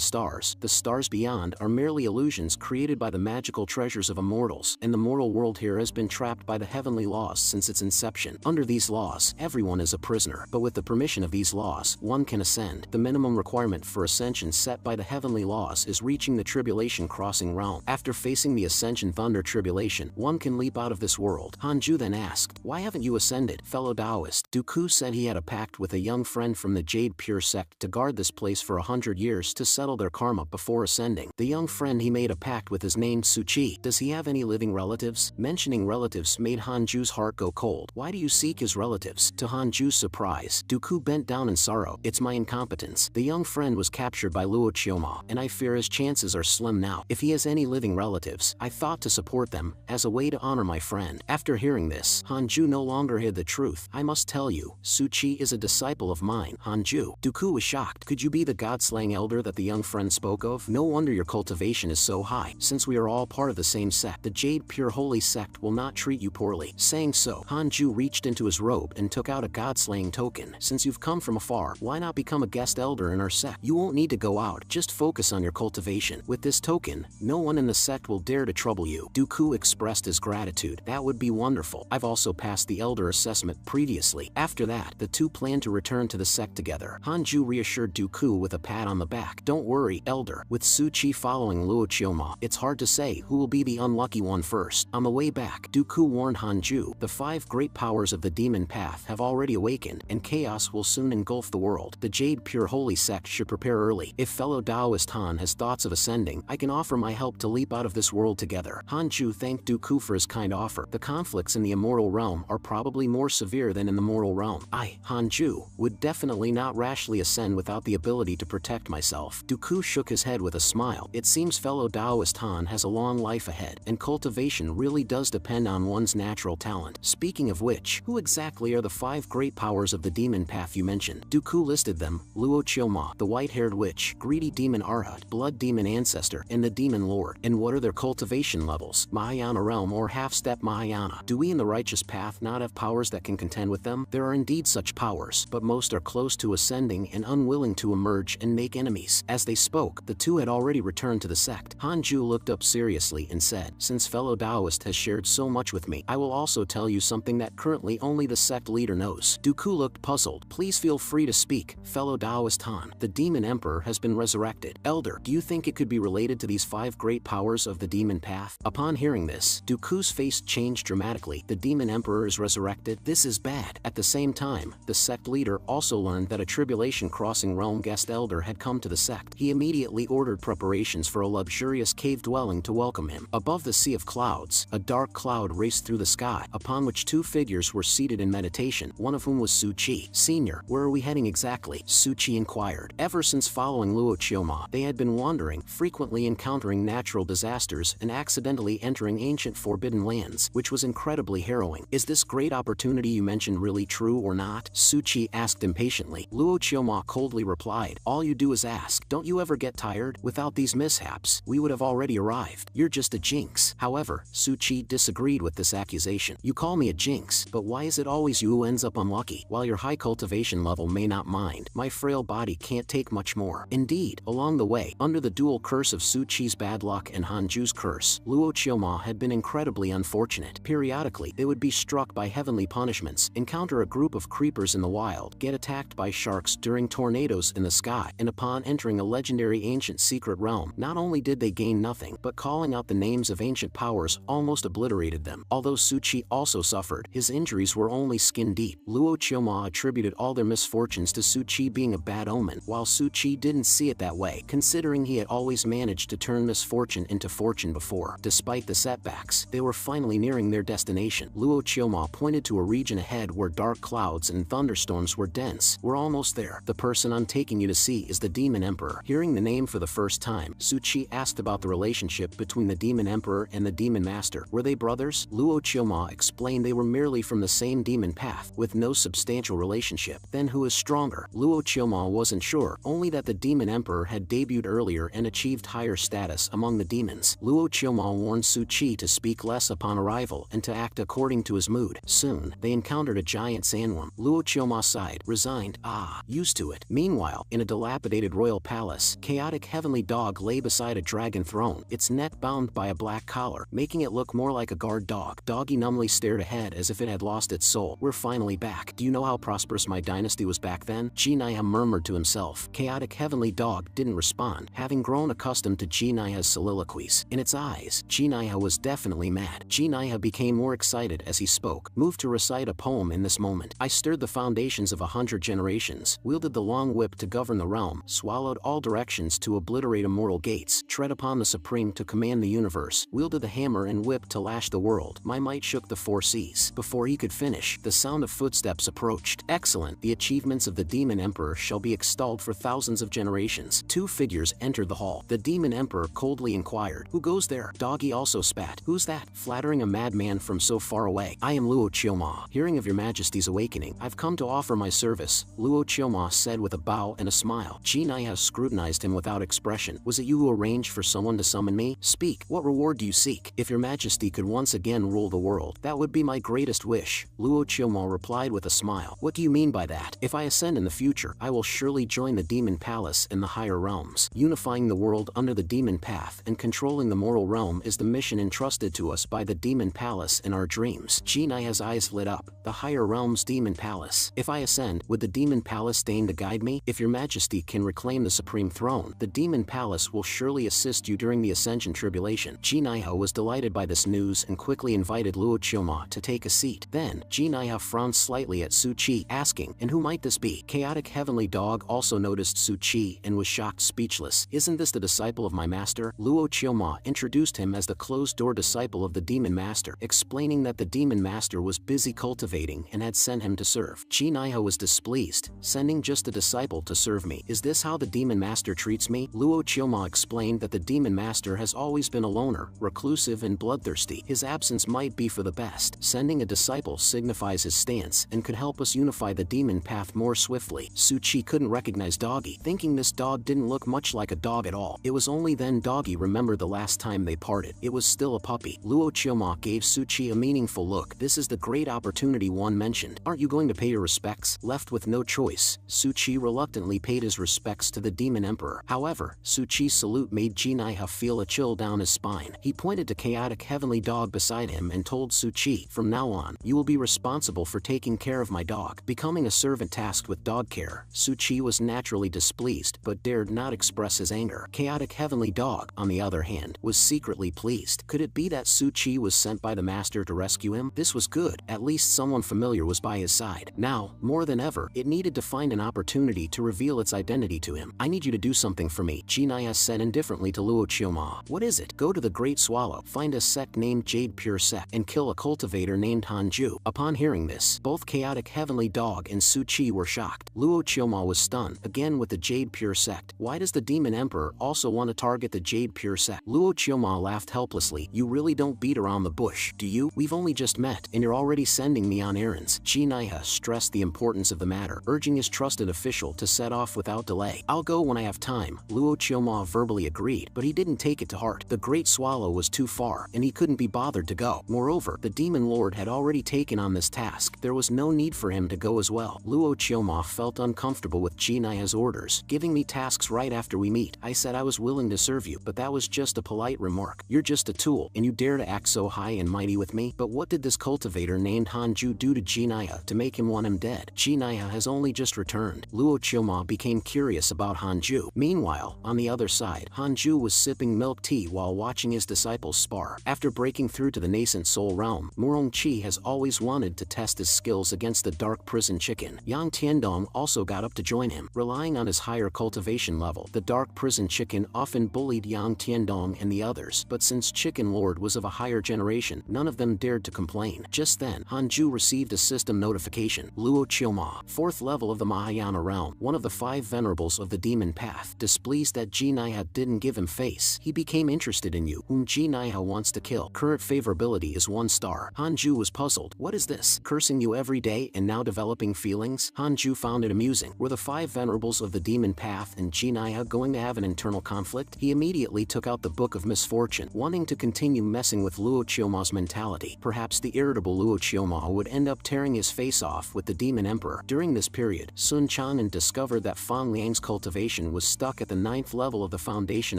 stars. The stars beyond are merely illusions created by the magical treasures of immortals, and the mortal world here has been trapped by the heavenly laws since its inception. Under these laws, everyone is a prisoner, but with the permission of these laws, one can ascend. The minimum requirement for ascension set by the heavenly laws is reaching the Tribulation Crossing realm. After facing the Ascension Thunder Tribulation, one can leap out of this world. Hanju then asked, "Why haven't you ascended, fellow Taoist?" Dooku said he had a pact with a young friend from the Jade Pure sect to guard this place for 100 years to settle their karma before ascending. The young friend he made a pact with is named Suchi. Does he have any living relatives? Mentioning relatives made Hanju's heart go cold. Why do you seek his relatives? To Hanju's surprise, Dooku bent down in sorrow. It's my incompetence. The young friend was captured by Luo Chioma, and I fear his chances are slim now. If he has any living relatives, I thought to support them, as a way to honor my friend. After hearing this, Hanju no longer hid the truth. I must tell you, Suchi is a disciple of mine. Hanju. Dooku was shocked. Could you be the god-slaying elder that the young friend spoke of? No wonder your cultivation is so high. Since we are all part of the same sect, the Jade Pure Holy Sect will not treat you poorly. Saying so, Hanju reached into his robe and took out a god-slaying token. Since you've come from afar, why not become a guest elder in our sect? You won't need to go out, just focus on your cultivation. With this token, no one in the sect will dare to trouble you. Dooku expressed his gratitude. That would be wonderful. I've also passed the elder assessment previously. After that, the two planned to return to the sect together. Hanju reassured Dooku with a pat on the back. Don't worry, elder. With Suchi following Luo Chioma, it's hard to say who will be the unlucky one first. On the way back, Dooku warned Hanju, the 5 great powers of the demon path have already awakened, and chaos will soon engulf the world. The Jade Pure Holy Sect should prepare early. If fellow Taoist Han has thoughts of ascending, I can offer my help to leap out of this world together. Hanju thanked Dooku for his kind offer. The conflicts in the immortal realm are probably more severe than in the mortal realm. I, Hanju, would definitely not rashly ascend without the ability to protect myself. Dooku shook his head with a smile. It seems fellow Taoist Han has a long life ahead, and cultivation really does depend on one's natural talent. Speaking of which, who exactly are the 5 great powers of the demon path you mentioned? Dooku listed them: Luo Chioma, the white-haired witch, greedy demon Arhat, blood demon ancestor, and the demon lord. And what are their cultivation levels? Mahayana realm or half-step Mahayana. Do we in the righteous path not have powers that can contend with them? There are indeed such powers, but most are close to ascending and unwilling to emerge and make enemies. As they spoke, the two had already returned to the sect. Hanju looked up seriously and said, since fellow Taoist has shared so much with me, I will also tell you something that currently only the sect leader knows. Dooku looked puzzled. Please feel free to speak, fellow Taoist Han. The demon emperor has been resurrected. Elder, do you think it could be related to these 5 great powers of the demon path? Upon hearing this, Dooku's face changed dramatically. The demon emperor is resurrected? This is bad. At the same time, the sect leader also learned that a Tribulation Crossing realm guest elder had come to the sect. He immediately ordered preparations for a luxurious cave dwelling to welcome him. Above the sea of clouds, a dark cloud raced through the sky, upon which 2 figures were seated in meditation, one of whom was Suchi. Senior, where are we heading exactly? Suchi inquired. Ever since following Luo Chioma, they had been wandering, frequently encountering natural disasters and accidentally entering ancient forbidden lands, which was incredibly harrowing. Is this great opportunity you mentioned really true or not? Suchi asked impatiently. Luo Chioma coldly replied, all you do is ask. Don't you ever get tired? Without these mishaps, we would have already arrived. You're just a jinx. However, Suchi disagreed with this accusation. You call me a jinx, but why is it always you who ends up unlucky? While your high cultivation level may not mind, my frail body can't take much more. Indeed, along the way, under the dual curse of Suchi's bad luck and Hanju's curse, Luo Chioma had been incredibly unfortunate. Periodically, they would be struck by heavenly punishments, encounter a group of creepers in the wild, get attacked by sharks during tornadoes in the sky, and upon entering a legendary ancient secret realm, not only did they gain nothing, but calling out the names of ancient powers almost obliterated them. Although Suchi also suffered, his injuries were only skin deep. Luo Chioma attributed all their misfortunes to Suchi being a bad omen, while Suchi didn't see it that way, considering he had always managed to turn misfortune into fortune before. Despite the setbacks, they were finally nearing their destination. Luo Chioma pointed to a region ahead where dark clouds and thunderstorms thunderstorms were dense. We're almost there. The person I'm taking you to see is the Demon Emperor. Hearing the name for the first time, Su-Chi asked about the relationship between the Demon Emperor and the Demon Master. Were they brothers? Luo Chioma explained they were merely from the same demon path, with no substantial relationship. Then who is stronger? Luo Chioma wasn't sure, only that the Demon Emperor had debuted earlier and achieved higher status among the demons. Luo Chioma warned Su-Chi to speak less upon arrival and to act according to his mood. Soon, they encountered a giant sandworm. Luo Chioma sighed, resigned, used to it. Meanwhile, in a dilapidated royal palace, chaotic heavenly dog lay beside a dragon throne, its neck bound by a black collar, making it look more like a guard dog. Doggy numbly stared ahead as if it had lost its soul. We're finally back. Do you know how prosperous my dynasty was back then? Jinaya murmured to himself. Chaotic heavenly dog didn't respond, having grown accustomed to Jinaya's soliloquies. In its eyes, Jinaya was definitely mad. Jinaya became more excited as he spoke, moved to recite a poem in this moment. I stirred the foundations of 100 generations, wielded the long whip to govern the realm, swallowed all directions to obliterate immortal gates, tread upon the supreme to command the universe, wielded the hammer and whip to lash the world. My might shook the 4 seas. Before he could finish, the sound of footsteps approached. Excellent. The achievements of the Demon Emperor shall be extolled for thousands of generations. 2 figures entered the hall. The Demon Emperor coldly inquired, who goes there? Doggy also spat. Who's that? Flattering a madman from so far away. I am Luo Chioma. Hearing of your majesty's awakening, I've come to offer my service, Luo Chioma said with a bow and a smile. Jinaya scrutinized him without expression. Was it you who arranged for someone to summon me? Speak. What reward do you seek? If your majesty could once again rule the world, that would be my greatest wish, Luo Chioma replied with a smile. What do you mean by that? If I ascend in the future, I will surely join the Demon Palace in the higher realms. Unifying the world under the Demon Path and controlling the moral realm is the mission entrusted to us by the Demon Palace in our dreams. Jinaya's eyes lit up. The higher realms Demon Palace. If I ascend, would the Demon Palace deign to guide me? If your majesty can reclaim the supreme throne, the Demon Palace will surely assist you during the ascension tribulation. Jinaya was delighted by this news and quickly invited Luo Chioma to take a seat. Then, Jinaya frowned slightly at Su-Chi, asking, and who might this be? Chaotic heavenly dog also noticed Su-Chi and was shocked speechless. Isn't this the disciple of my master? Luo Chioma introduced him as the closed-door disciple of the Demon Master, explaining that the Demon Master was busy cultivating and had sent him to serve. Jinaya was displeased, sending just a disciple to serve me. Is this how the Demon Master treats me? Luo Chioma explained that the Demon Master has always been a loner, reclusive and bloodthirsty. His absence might be for the best. Sending a disciple signifies his stance and could help us unify the demon path more swiftly. Su-Chi couldn't recognize Doggy, thinking this dog didn't look much like a dog at all. It was only then Doggy remembered the last time they parted. It was still a puppy. Luo Chioma gave Su-Chi a meaningful look. This is the great opportunity one mentioned. Aren't you going to pay your respects? Left with no choice, Su-Chi reluctantly paid his respects to the Demon Emperor. However, Su-Chi's salute made Jinaya feel a chill down his spine. He pointed to chaotic heavenly dog beside him and told Su-Chi, from now on, you will be responsible for taking care of my dog. Becoming a servant tasked with dog care, Su-Chi was naturally displeased but dared not express his anger. Chaotic heavenly dog, on the other hand, was secretly pleased. Could it be that Su-Chi was sent by the master to rescue him? This was good. At least someone familiar was by his side. Now, more than ever, it needed to find an opportunity to reveal its identity to him. I need you to do something for me, Jinaya said indifferently to Luo Chioma. What is it? Go to the Great Swallow, find a sect named Jade Pure Sect, and kill a cultivator named Hanju. Upon hearing this, both Chaotic Heavenly Dog and Su-Chi were shocked. Luo Chioma was stunned, again with the Jade Pure Sect. Why does the Demon Emperor also want to target the Jade Pure Sect? Luo Chioma laughed helplessly. You really don't beat around the bush, do you? We've only just met, and you're already sending me on errands. Jinaya stressed the importance of the matter, urging his trusted official to set off without delay. I'll go when I have time, Luo Chioma verbally agreed, but he didn't take it to heart. The Great Swallow was too far, and he couldn't be bothered to go. Moreover, the Demon Lord had already taken on this task. There was no need for him to go as well. Luo Chioma felt uncomfortable with Jinaya's orders, giving me tasks right after we meet. I said I was willing to serve you, but that was just a polite remark. You're just a tool, and you dare to act so high and mighty with me? But what did this cultivator named Hanju do to Jinaya to make him want him dead? Jinaya has only just returned. Luo Chioma became curious about Hanju. Meanwhile, on the other side, Hanju was sipping milk tea while watching his disciples spar. After breaking through to the nascent soul realm, Murong Chi has always wanted to test his skills against the dark prison chicken. Yang Tiandong also got up to join him. Relying on his higher cultivation level, the dark prison chicken often bullied Yang Tiandong and the others, but since Chicken Lord was of a higher generation, none of them dared to complain. Just then, Hanju received a system notification. Luo Luo Chioma, 4th level of the Mahayana realm, one of the 5 venerables of the demon path. Displeased that Ji Naiha didn't give him face, he became interested in you, whom Ji Naiha wants to kill. Current favorability is 1 star. Hanju was puzzled. What is this? Cursing you every day and now developing feelings? Hanju found it amusing. Were the 5 venerables of the demon path and Ji Naiha going to have an internal conflict? He immediately took out the Book of Misfortune, wanting to continue messing with Luo Chioma's mentality. Perhaps the irritable Luo Chioma would end up tearing his face off with the demon emperor. During this period, Sun Chanen discovered that Fan Liang's cultivation was stuck at the 9th level of the foundation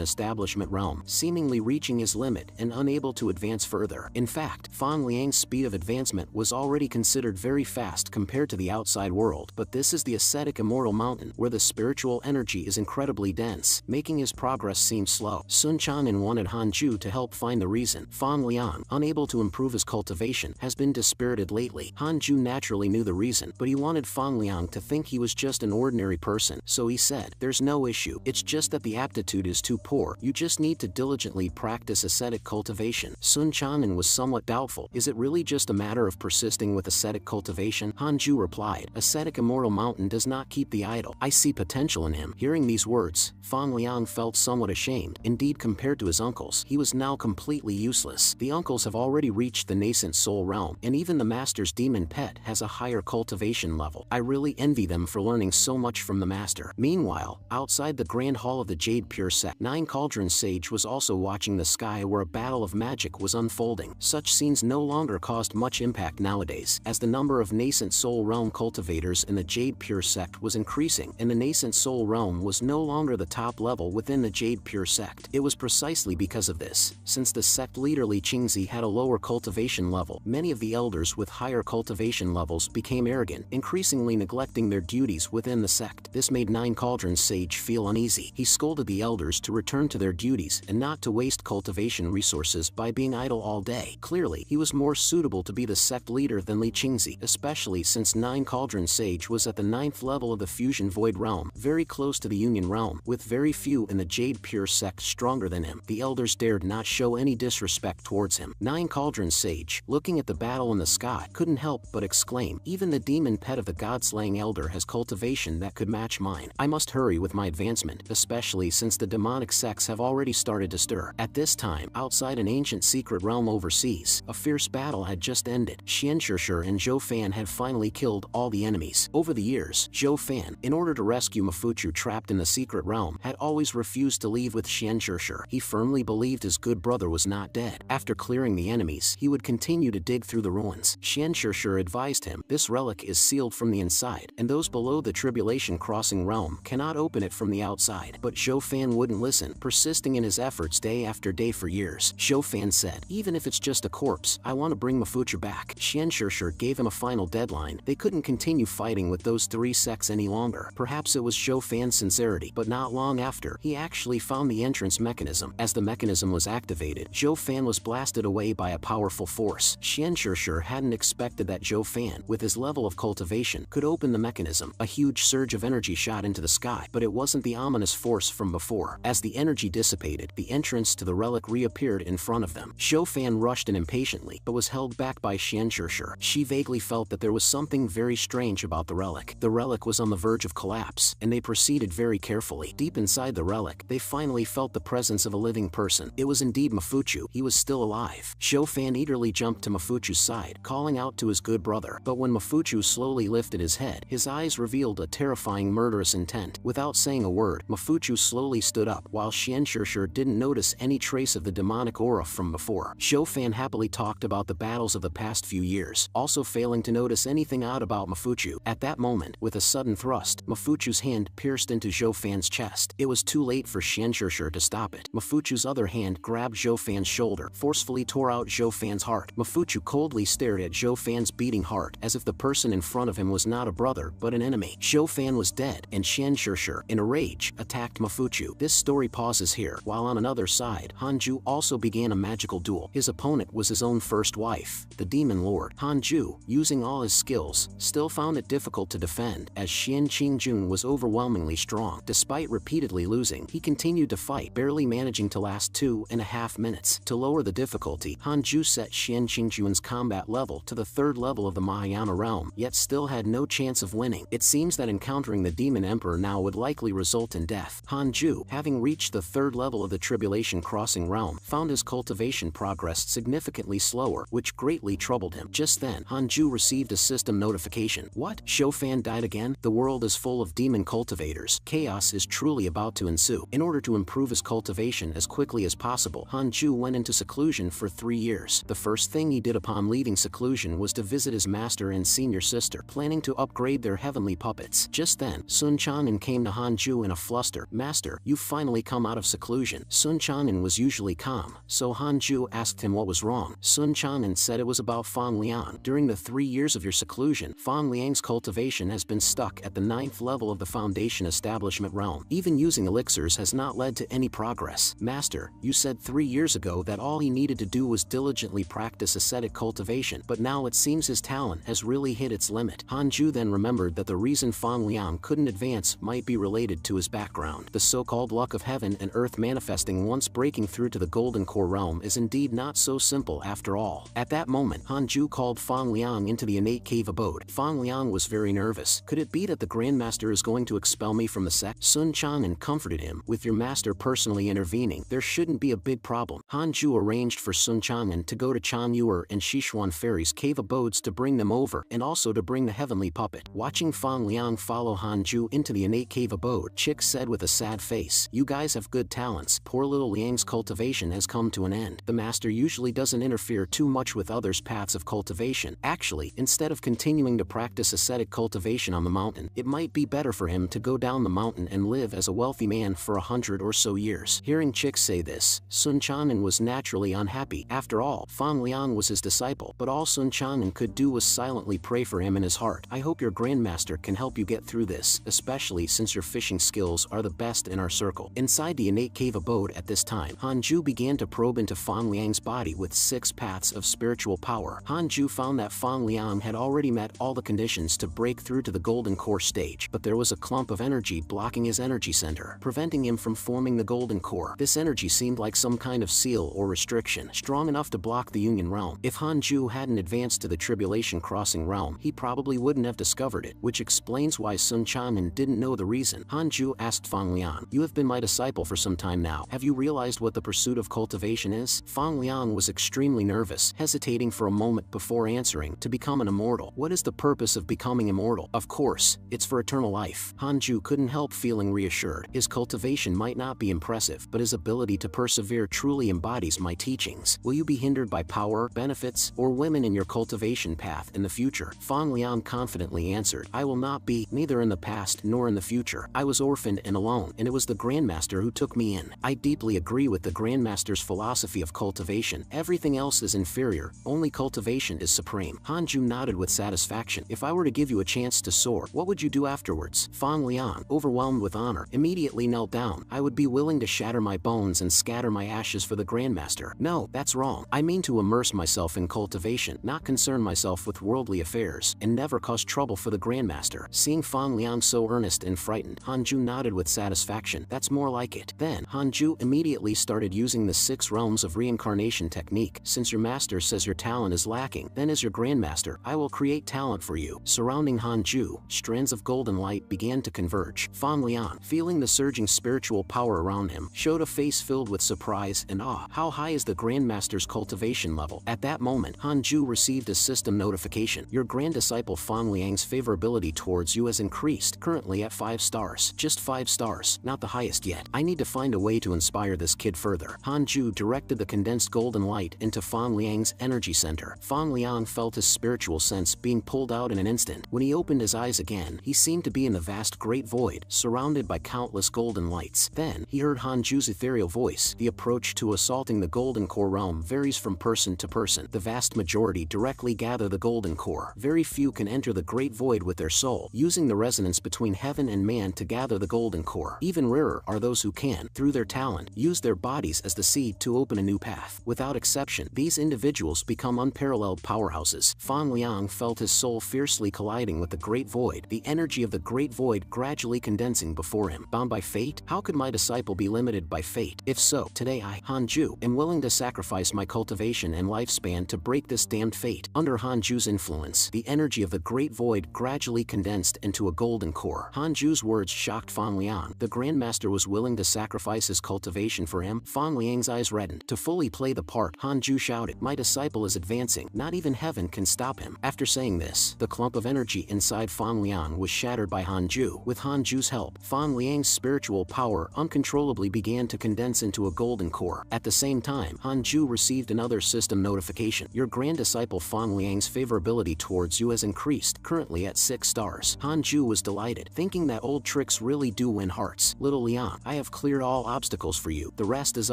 establishment realm, seemingly reaching his limit and unable to advance further. In fact, Fan Liang's speed of advancement was already considered very fast compared to the outside world, but this is the ascetic immortal mountain where the spiritual energy is incredibly dense, making his progress seem slow. Sun Chanen wanted Hanju to help find the reason. Fan Liang, unable to improve his cultivation, has been dispirited lately. Hanju naturally knew the reason, but he wanted Fan Liang to think he was just an ordinary person, so he said, "There's no issue, it's just that the aptitude is too poor, you just need to diligently practice ascetic cultivation." Sun Chanen was somewhat doubtful. Is it really just a matter of persisting with ascetic cultivation? Hanju replied, "Ascetic immortal mountain does not keep the idle. I see potential in him." Hearing these words, Fan Liang felt somewhat ashamed. Indeed, compared to his uncles, he was now completely useless. The uncles have already reached the nascent soul realm, and even the master's demon pet has a higher cultivation level. I really envy them for learning so much from the master. Meanwhile, outside the grand hall of the Jade Pure Sect, 9 Cauldron Sage was also watching the sky where a battle of magic was unfolding. Such scenes no longer caused much impact nowadays, as the number of nascent soul realm cultivators in the Jade Pure Sect was increasing, and the nascent soul realm was no longer the top level within the Jade Pure Sect. It was precisely because of this, since the sect leader Li Qingzi had a lower cultivation level, many of the elders with higher cultivation levels became arrogant, increasingly neglecting their duties within the sect. This made 9 Cauldron Sage feel uneasy. He scolded the elders to return to their duties and not to waste cultivation resources by being idle all day. Clearly, he was more suitable to be the sect leader than Li Qingzi, especially since 9 Cauldron Sage was at the 9th level of the Fusion Void realm, very close to the Union realm, with very few in the Jade Pure Sect stronger than him. The elders dared not show any disrespect towards him. 9 Cauldron Sage, looking at the battle in the sky, couldn't help but exclaim, "Even the demon pet of the god-slaying elder has cultivation that could match mine. I must hurry with my advancement, especially since the demonic sects have already started to stir." At this time, outside an ancient secret realm overseas, a fierce battle had just ended. Xianshishir and Zhou Fan had finally killed all the enemies. Over the years, Zhou Fan, in order to rescue Mafuchu trapped in the secret realm, had always refused to leave with Xianshishir. He firmly believed his good brother was not dead. After clearing the enemies, he would continue to dig through the ruins. Xianshishir advised him, "This relic is sealed from the inside, and those below the Tribulation Crossing realm cannot open it from the outside." But Zhou Fan wouldn't listen, persisting in his efforts day after day for years. Zhou Fan said, "Even if it's just a corpse, I want to bring Mafuchu back." Xianshishir gave him a final deadline. They couldn't continue fighting with those 3 sects any longer. Perhaps it was Zhou Fan's sincerity, but not long after, he actually found the entrance mechanism. As the mechanism was activated, Zhou Fan was blasted away by a powerful force. Xianshishir hadn't expected that Zhou Fan, with his level of cultivation, could open the mechanism. A huge surge of energy shot into the sky, but it wasn't the ominous force from before. As the energy dissipated, the entrance to the relic reappeared in front of them. Zhou Fan rushed in impatiently, but was held back by Xianshishir. She vaguely felt that there was something very strange about the relic. The relic was on the verge of collapse, and they proceeded very carefully. Deep inside the relic, they finally felt the presence of a living person. It was indeed Mafuchu. He was still alive. Zhou Fan eagerly jumped to Mafuchu's side, calling out to his good brother. But when Mafuchu slowly lifted his head, his eyes revealed a terrifying murderous intent. Without saying a word, Mafuchu slowly stood up, while Xianshishir didn't notice any trace of the demonic aura from before. Zhou Fan happily talked about the battles of the past few years, also failing to notice anything odd about Mafuchu. At that moment, with a sudden thrust, Mafuchu's hand pierced into Zhou Fan's chest. It was too late for Xianshishir to stop it. Mafuchu's other hand grabbed Zhou Fan's shoulder, forcefully tore out Zhou Fan's heart. Mafuchu coldly stared at Zhou Fan's beating heart, as if the person in front of him was not a brother, but an enemy. Zhou Fan was dead, and Xianshishir, in a rage, attacked Mafuchu. This story pauses here, while on another side, Hanju also began a magical duel. His opponent was his own first wife, the Demon Lord. Hanju, using all his skills, still found it difficult to defend, as Xian Qingjun was overwhelmingly strong. Despite repeatedly losing, he continued to fight, barely managing to last 2.5 minutes. To lower the difficulty, Hanju set Xian Qingjun's combat level to the 3rd level of the Mahayana realm, yet still had no chance of winning. It seems that encountering the Demon Emperor now would likely result in death. Hanju, having reached the 3rd level of the Tribulation Crossing realm, found his cultivation progressed significantly slower, which greatly troubled him. Just then, Hanju received a system notification. What? Shofan died again? The world is full of demon cultivators. Chaos is truly about to ensue. In order to improve his cultivation as quickly as possible, Hanju went into seclusion for 3 years. The first thing he did upon leaving seclusion was to visit his master and senior sister, planning to upgrade their heavenly puppets. Just then, Sun Chanen came to Hanju in a fluster. Master, you've finally come out of seclusion. Sun Chanen was usually calm, so Hanju asked him what was wrong. Sun Chanen said it was about Fan Liang. During the 3 years of your seclusion, Fan Liang's cultivation has been stuck at the 9th level of the Foundation Establishment realm. Even using elixirs has not led to any progress. Master, you said 3 years ago that all he needed to do was diligently practice ascetic cultivation, but now it seems his talent has really hit its limit. Hanju then remembered that the reason Fan Liang couldn't advance might be related to his background. The so-called luck of heaven and earth manifesting once breaking through to the Golden Core realm is indeed not so simple after all. At that moment, Hanju called Fan Liang into the innate cave abode. Fan Liang was very nervous. Could it be that the Grandmaster is going to expel me from the sect? Sun Chanen comforted him. With your master personally intervening, there shouldn't be a big problem. Hanju arranged for Sun Chanen to go to Chan Yuer and Shishuan Fairy's cave abodes to bring them over, and also to bring the heavenly puppet. Watching Fan Liang follow Hanju into the innate cave abode, Chick said with a sad face, "You guys have good talents. Poor little Liang's cultivation has come to an end. The master usually doesn't interfere too much with others' paths of cultivation. Actually, instead of continuing to practice ascetic cultivation on the mountain, it might be better for him to go down the mountain and live as a wealthy man for 100 or so years." Hearing Chick say this, Sun Chanen was naturally unhappy. After all, Fan Liang was his disciple, but all Sun Chanen could do was silently pray for him in his heart. "I hope your Grandmaster can help you get through this, especially since your fishing skills are the best in our circle." Inside the innate cave abode at this time, Hanju began to probe into Fan Liang's body with 6 paths of spiritual power. Hanju found that Fan Liang had already met all the conditions to break through to the Golden Core stage, but there was a clump of energy blocking his energy center, preventing him from forming the Golden Core. This energy seemed like some kind of seal or restriction, strong enough to block the Union realm. If Hanju hadn't advanced to the Tribulation Crossing realm, he probably wouldn't have discovered it, which explains why Sun Chanen didn't know the reason. Hanju asked Fan Liang, "You have been my disciple for some time now. Have you realized what the pursuit of cultivation is?" Fan Liang was extremely nervous, hesitating for a moment before answering. "To become an immortal." "What is the purpose of becoming immortal?" "Of course, it's for eternal life." Hanju couldn't help feeling reassured. His cultivation might not be impressive, but his ability to persevere truly embodies my teachings. "Will you be hindered by power, benefits, or women in your cultivation path in the future?" Fan Liang confidently answered, "I will not be, neither in the past nor in the future. I was orphaned and alone, and it was the Grandmaster who took me in. I deeply agree with the Grandmaster's philosophy of cultivation. Everything else is inferior, only cultivation is supreme." Hanju nodded with satisfaction. "If I were to give you a chance to soar, what would you do afterwards?" Fan Liang, overwhelmed with honor, immediately knelt down. "I would be willing to shatter my bones and scatter my ashes for the Grandmaster." "No, that's wrong. I mean to immerse myself in cultivation, not concern myself with worldly affairs, and never cause trouble for the Grandmaster." Seeing Fan Liang so earnest and frightened, Hanju nodded with satisfaction. "That's more like it." Then, Hanju immediately started using the 6 realms of reincarnation technique. "Since your master says your talent is lacking, then as your Grandmaster, I will create talent for you." Surrounding Hanju, strands of golden light began to converge. Fan Liang, feeling the surging spiritual power around him, showed a face filled with surprise and awe. How high is the Grandmaster's cultivation level? At that moment, Hanju received a system notification. "Your grand disciple Fan Liang's favorability towards you has increased, currently at 5 stars. Just 5 stars, not the highest yet. I need to find a way to inspire this kid further." Hanju directed the condensed golden light into Fan Liang's energy center. Fan Liang felt his spiritual sense being pulled out in an instant. When he opened his eyes again, he seemed to be in the vast great void, surrounded by countless golden lights. Then, he heard Hanju's ethereal voice. "The approach to assaulting the Golden Core realm varies from person to person. The vast majority directly gather the Golden Core. Very few can enter the great void with their soul, using the resonance between heaven and man to gather the Golden Core. Even rarer are those who can, through their talent, use their bodies as the seed to open a new path. Without exception, these individuals become unparalleled powerhouses." Fan Liang felt his soul fiercely colliding with the great void, the energy of the great void gradually condensing before him. Bound by fate? How could my disciple be limited by fate? If so, today I, Hanju, am willing to sacrifice my cultivation and lifespan to break this damned fate. Under Hanju's influence, the energy of the Great Void gradually condensed into a golden core. Hanju's words shocked Fan Liang. The Grandmaster was willing to sacrifice his cultivation for him. Fan Liang's eyes reddened. To fully play the part, Hanju shouted, "My disciple is advancing. Not even heaven can stop him." After saying this, the clump of energy inside Fan Liang was shattered by Hanju. With Hanju's help, Fan Liang's spiritual power uncontrollably began to condense into a golden core. At the same time, Hanju received another system notification. Your grand disciple Fan Liang's favorability towards you has increased, currently at 6 stars. Hanju was delighted, thinking that old tricks really do win hearts. Little Liang, I have cleared all obstacles for you. The rest is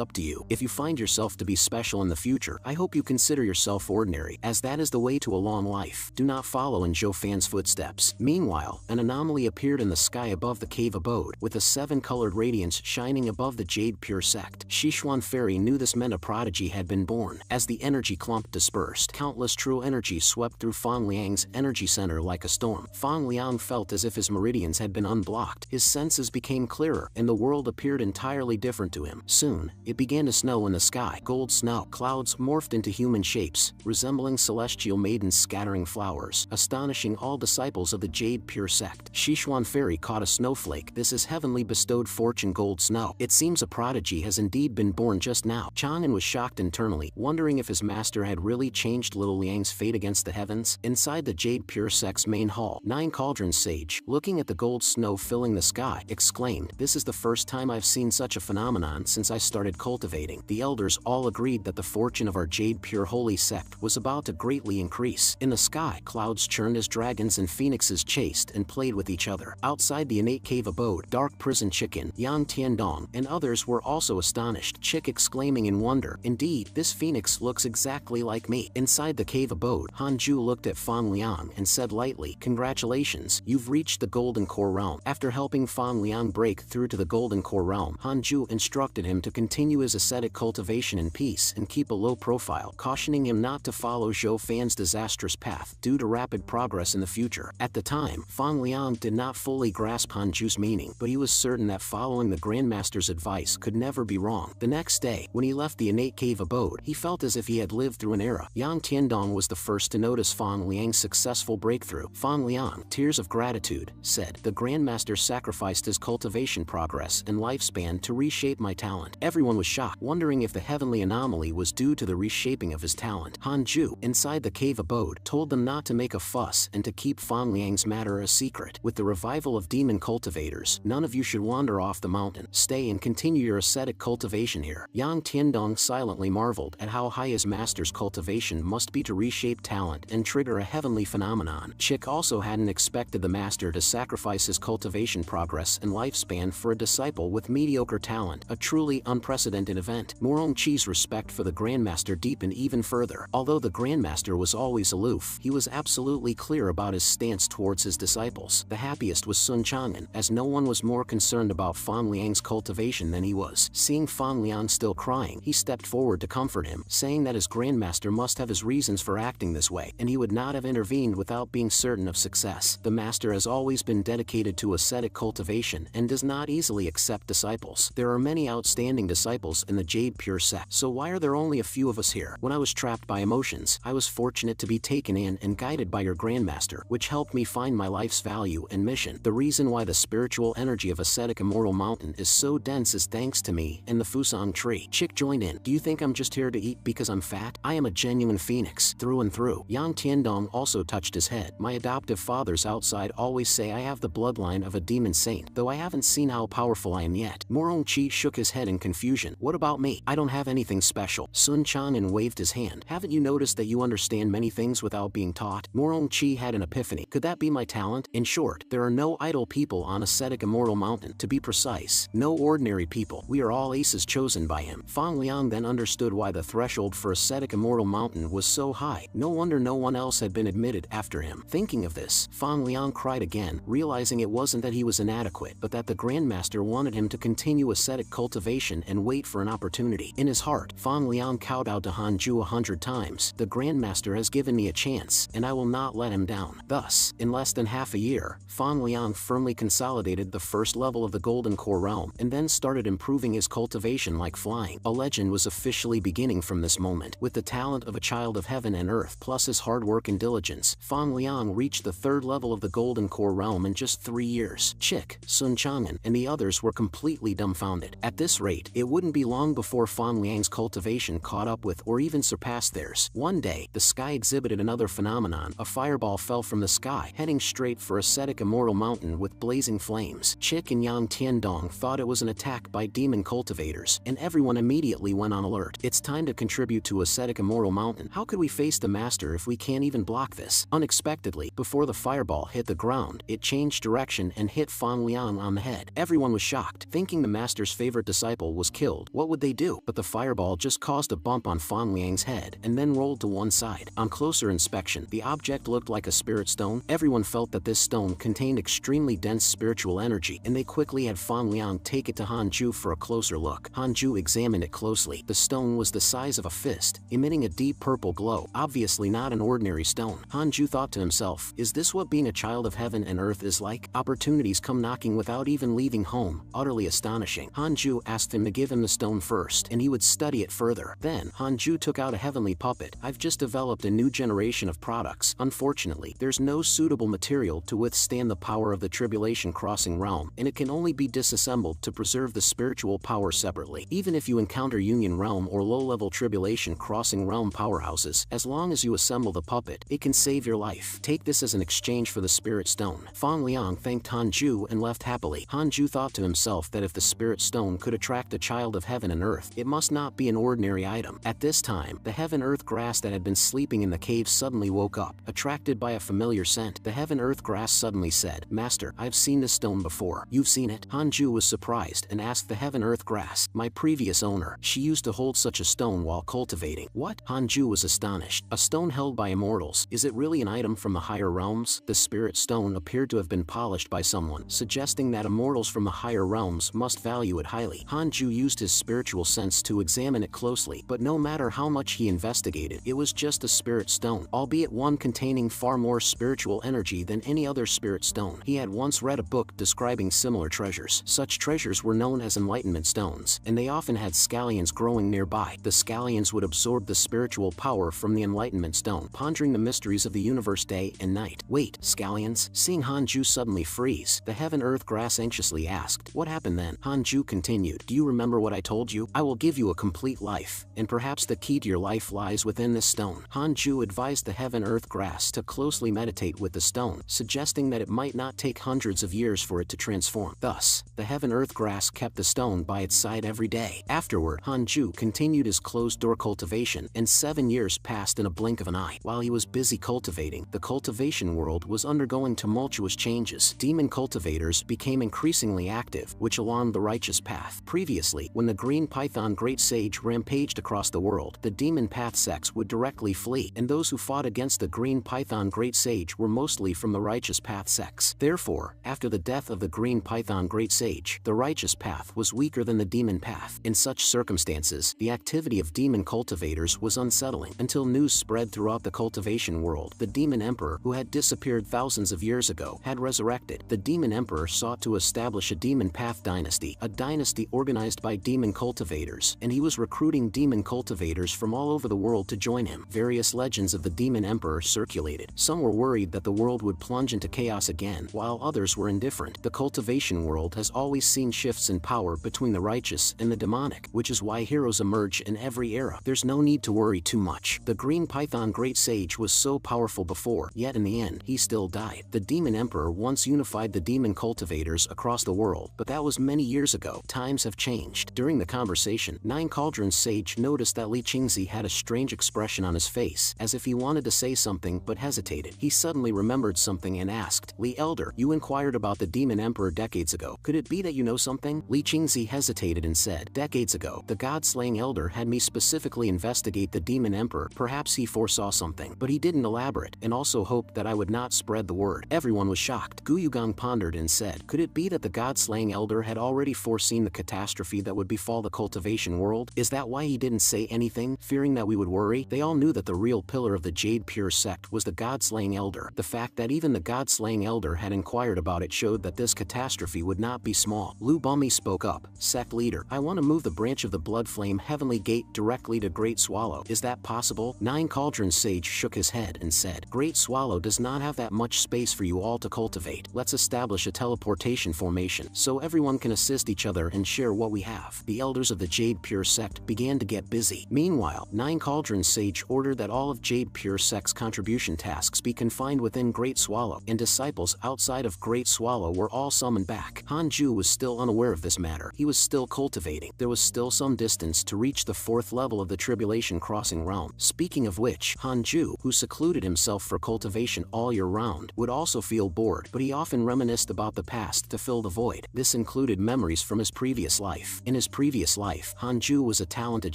up to you. If you find yourself to be special in the future, I hope you consider yourself ordinary, as that is the way to a long life. Do not follow in Zhou Fan's footsteps. Meanwhile, an anomaly appeared in the sky above the cave abode, with a 7-colored radiance shining above the Jade Pure sect. Sichuan Fairy knew this meant a prodigy had been born. As the energy clump dispersed, countless true energy swept through Fan Liang's energy center like a storm. Fan Liang felt as if his meridians had been unblocked. His senses became clearer, and the world appeared entirely different to him. Soon, it began to snow in the sky. Gold snow. Clouds morphed into human shapes, resembling celestial maidens scattering flowers, astonishing all disciples of the Jade Pure sect. Sichuan Fairy caught a snowflake. This is heavenly bestowed fortune gold snow. It seems a prodigy has indeed been born just now. Chang'an was shocked internally, wondering if his master had really changed little Liang's fate against the heavens. Inside the Jade Pure sect's main hall, 9 Cauldrons Sage, looking at the gold snow filling the sky, exclaimed, "This is the first time I've seen such a phenomenon since I started cultivating." The elders all agreed that the fortune of our Jade Pure holy sect was about to greatly increase. In the sky, clouds churned as dragons and phoenixes chased and played with each other. Outside the innate cave abode, Dark Prison Chicken, Yang Tiandong, and others were also astonished, Chick exclaiming in wonder, "Indeed, this phoenix looks exactly like me." Inside the cave abode, Hanju looked at Fan Liang and said lightly, "Congratulations, you've reached the Golden Core realm." After helping Fan Liang break through to the Golden Core realm, Hanju instructed him to continue his ascetic cultivation in peace and keep a low profile, cautioning him not to follow Zhou Fan's disastrous path due to rapid progress in the future. At the time, Fan Liang did not fully grasp Hanju's meaning, but he was certain that following the Grandmaster's advice could never be wrong. The next day, when he left the innate cave abode, he felt as if he had lived through an era. Yang Tiandong was the first to notice Fan Liang's successful breakthrough. Fan Liang, tears of gratitude, said, "The Grandmaster sacrificed his cultivation progress and lifespan to reshape my talent." Everyone was shocked, wondering if the heavenly anomaly was due to the reshaping of his talent. Hanju, inside the cave abode, told them not to make a fuss and to keep Fan Liang's matter a secret. With the revival of demon cultivators, none of you should wander off the mountain. Stay and continue your ascetic cultivation here. Yang Tiandong silently marveled at how high his master's cultivation must be to reshape talent and trigger a heavenly phenomenon. Chick also hadn't expected the master to sacrifice his cultivation progress and lifespan for a disciple with mediocre talent, a truly unprecedented event. Morong Chi's respect for the Grandmaster deepened even further. Although the Grandmaster was always aloof, he was absolutely clear about his stance towards his disciples. The happiest was Sun Chang'an, as no one was more concerned about Fan Liang's cultivation than he was. Seeing Fan Liang still crying, he stepped forward to comfort him, saying that his Grandmaster must have his reasons for acting this way, and he would not have intervened without being certain of success. The master has always been dedicated to ascetic cultivation and does not easily accept disciples. There are many outstanding disciples in the Jade Pure sect, so why are there only a few of us here? When I was trapped by emotions, I was fortunate to be taken in and guided by your Grandmaster, which helped me find my life's value and mission. The reason why the spiritual energy of ascetic Immortal Mountain is so dense is thanks to me and the Fusang tree. Chick joined in. Do you think I'm just here to eat because I'm fat? I am a genuine phoenix, through and through. Yang Tiandong also touched his head. My adoptive fathers outside always say I have the bloodline of a demon saint, though I haven't seen how powerful I am yet. Morong Chi shook his head in confusion. What about me? I don't have anything special. Sun Chang'an waved his hand. Haven't you noticed that you understand many things without being taught? Morong Chi had an epiphany. Could that be my talent? In short, there are no idle people on ascetic Immortal Mountain. To be precise, no ordinary people. We are all aces chosen by him. Fan Liang then understood why the threshold for ascetic Immortal Mountain was so high. No wonder no one else had been admitted after him. Thinking of this, Fan Liang cried again, realizing it wasn't that he was inadequate, but that the Grandmaster wanted him to continue ascetic cultivation and wait for an opportunity. In his heart, Fan Liang kowtowed to Hanju 100 times. The Grandmaster has given me a chance, and I will not let him down. Thus, in less than half a year, Fan Liang firmly consolidated the first level of the Golden Core realm, and then started improving his cultivation like flying. A legend was officially beginning from this moment. With the talent of a child of heaven and earth, plus his hard work and diligence, legends. Fan Liang reached the 3rd level of the Golden Core realm in just 3 years. Chick, Sun Chang'an, and the others were completely dumbfounded. At this rate, it wouldn't be long before Fan Liang's cultivation caught up with or even surpassed theirs. One day, the sky exhibited another phenomenon. A fireball fell from the sky, heading straight for ascetic Immortal Mountain with blazing flames. Chick and Yang Tiandong thought it was an attack by demon cultivators, and everyone immediately went on alert. It's time to contribute to ascetic Immortal Mountain. How could we face the master if we can't even block this? Unexpectedly, before the fireball hit the ground, it changed direction and hit Fan Liang on the head. Everyone was shocked, thinking the master's favorite disciple was killed. What would they do? But the fireball just caused a bump on Fan Liang's head and then rolled to one side. On closer inspection, the object looked like a spirit stone. Everyone felt that this stone contained extremely dense spiritual energy, and they quickly had Fan Liang take it to Hanju for a closer look. Hanju examined it closely. The stone was the size of a fist, emitting a deep purple glow, obviously not an ordinary stone. Hanju thought to himself, is this what being a child of heaven and earth is like? Opportunities come knocking without even leaving home. Utterly astonishing. Hanju asked him to give him the stone first, and he would study it further. Then, Hanju took out a heavenly puppet. I've just developed a new generation of products. Unfortunately, there's no suitable material to withstand the power of the tribulation crossing realm, and it can only be disassembled to preserve the spiritual power separately. Even if you encounter Union Realm or low-level tribulation crossing realm powerhouses, as long as you assemble the puppet, it can save your life. Take this as an exchange for the spirit stone. Fan Liang thanked Hanju and left happily. Hanju thought to himself that if the spirit stone could attract a child of heaven and earth, it must not be an ordinary item. At this time, the heaven-earth grass that had been sleeping in the cave suddenly woke up. Attracted by a familiar scent, the heaven-earth grass suddenly said, Master, I've seen this stone before. You've seen it? Hanju was surprised and asked the heaven-earth grass, my previous owner. She used to hold such a stone while cultivating. What? Hanju was astonished. A stone held by immortals. Is it really an item from the higher realms? The spirit stone appeared to have been polished by someone, suggesting that immortals from the higher realms must value it highly. Hanju used his spiritual sense to examine it closely, but no matter how much he investigated, it was just a spirit stone, albeit one containing far more spiritual energy than any other spirit stone. He had once read a book describing similar treasures. Such treasures were known as enlightenment stones, and they often had scallions growing nearby. The scallions would absorb the spiritual power from the enlightenment stone, pondering the mysteries of the universe day and night. Wait, scallions? Seeing Hanju suddenly freeze, the heaven-earth grass anxiously asked, what happened then? Hanju continued, do you remember what I told you? I will give you a complete life, and perhaps the key to your life lies within this stone. Hanju advised the heaven-earth grass to closely meditate with the stone, suggesting that it might not take hundreds of years for it to transform. Thus, the heaven-earth grass kept the stone by its side every day. Afterward, Hanju continued his closed-door cultivation, and 7 years passed in a blink of an eye. While he was busy cultivating, the cultivation world was undergoing tumultuous changes. Demon cultivators became increasingly active, which alarmed the righteous path. Previously, when the Green Python Great Sage rampaged across the world, the demon path sects would directly flee, and those who fought against the Green Python Great Sage were mostly from the righteous path sects. Therefore, after the death of the Green Python Great Sage, the righteous path was weaker than the demon path. In such circumstances, the activity of demon cultivators was unsettling, until news spread throughout the cultivation world. The demon emperor, who had disappeared thousands of years ago, had resurrected. The demon emperor sought to establish a demon path dynasty, a dynasty organized by demon cultivators, and he was recruiting demon cultivators from all over the world to join him. Various legends of the demon emperor circulated. Some were worried that the world would plunge into chaos again, while others were indifferent. The cultivation world has always seen shifts in power between the righteous and the demonic, which is why heroes emerge in every era. There's no need to worry too much. The Green Python Great Sage was so powerful before, yet in the end, he still died. The demon emperor once unified the demon cultivators across the world, but that was many years ago. Times have changed. During the conversation, Nine Cauldrons Sage noticed that Li Qingzi had a strange expression on his face, as if he wanted to say something but hesitated. He suddenly remembered something and asked, Li Elder, you inquired about the demon emperor decades ago. Could it be that you know something? Li Qingzi hesitated and said, decades ago, the god-slaying elder had me specifically investigate the demon emperor. Perhaps he foresaw something, but he didn't elaborate, and also hoped that I would not spread the word. Everyone was shocked. Gu Yugang pondered and said, could it be that the god-slaying elder had already foreseen the catastrophe that would befall the cultivation world? Is that why he didn't say anything, fearing that we would worry? They all knew that the real pillar of the Jade Pure sect was the god-slaying elder. The fact that even the god-slaying elder had inquired about it showed that this catastrophe would not be small. Lu Bami spoke up, sect leader, I want to move the branch of the Blood Flame Heavenly Gate directly to Great Swallow. Is that possible? Nine Cauldrons Sage shook his head and said, "Great Swallow does not have that much space for you all to cultivate. Let's establish a teleportation formation so everyone can assist each other and share what we have." The elders of the Jade Pure sect began to get busy. Meanwhile, Nine Cauldrons Sage ordered that all of Jade Pure sect's contribution tasks be confined within Great Swallow, and disciples outside of Great Swallow were all summoned back. Hanju was still unaware of this matter. He was still cultivating. There was still some distance to reach the 4th level of the Tribulation Crossing realm. Speaking of which, Hanju, who secluded himself for cultivation all year round, would also feel bored, but he often reminisced about the past to fill the void. This included memories from his previous life. In his previous life, Hanju was a talented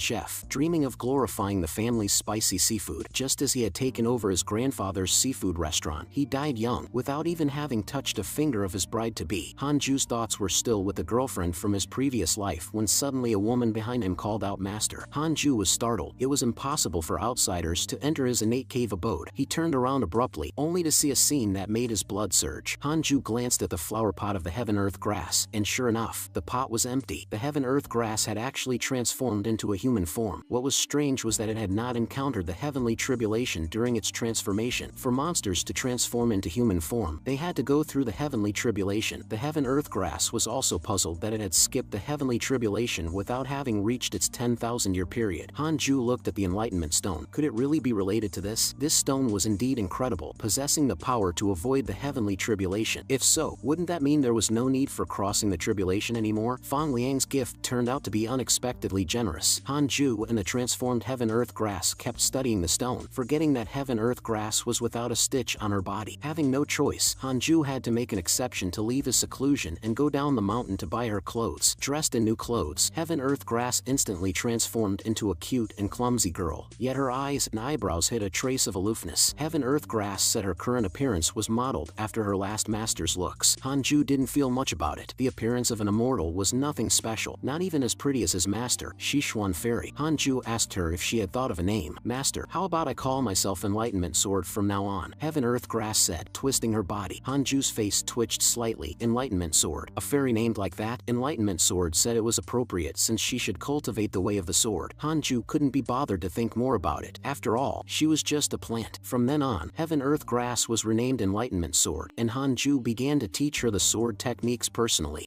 chef, dreaming of glorifying the family's spicy seafood. Just as he had taken over his grandfather's seafood restaurant, he died young, without even having touched a finger of his bride-to-be. Hanju's thoughts were still with the girlfriend from his previous life when suddenly a woman behind him called out, "Master." Hanju was startled. It was impossible for outsiders to enter his innate cave abode. He turned around abruptly, only to see a scene that made his blood surge. Hanju glanced at the flower pot of the Heaven-Earth grass, and sure enough, the pot was empty. The Heaven-Earth grass had actually transformed into a human form. What was strange was that it had not encountered the heavenly tribulation during its transformation. For monsters to transform into human form, they had to go through the heavenly tribulation. The Heaven-Earth grass was also puzzled that it had skipped the heavenly tribulation without having reached its 10,000-year period. Hanju looked at the Enlightenment Stone. Could it really be related to this? This stone was indeed incredible, possessing the power to avoid the heavenly tribulation. If so, wouldn't that mean there was no need for crossing the tribulation anymore? Fang Liang's gift turned out to be unexpectedly generous. Hanju and the transformed Heaven-Earth grass kept studying the stone, forgetting that Heaven-Earth grass was without a stitch on her body. Having no choice, Hanju had to make an exception to leave his seclusion and go down the mountain to buy her clothes. Dressed in new clothes, Heaven-Earth grass instantly transformed into a cute and clumsy girl, yet her eyes and eyebrows hid a trace of aloofness. Heaven-Earth grass said her current appearance was modeled after her last master's looks. Hanju didn't feel much about it. The appearance of an immortal was nothing special, not even as pretty as his master, Shishuan Fairy. Hanju asked her if she had thought of a name. "Master, how about I call myself Enlightenment Sword from now on?" Heaven-Earth grass said, twisting her body. Hanju's face twitched slightly. Enlightenment Sword. A fairy named like that? Enlightenment Sword said it was appropriate since she should cultivate the way of the sword. Hanju couldn't be bothered to think more about it. After all, she was just a plant. From then on, Heaven-Earth grass was renamed Enlightenment Sword, and Hanju began to teach her the sword techniques personally.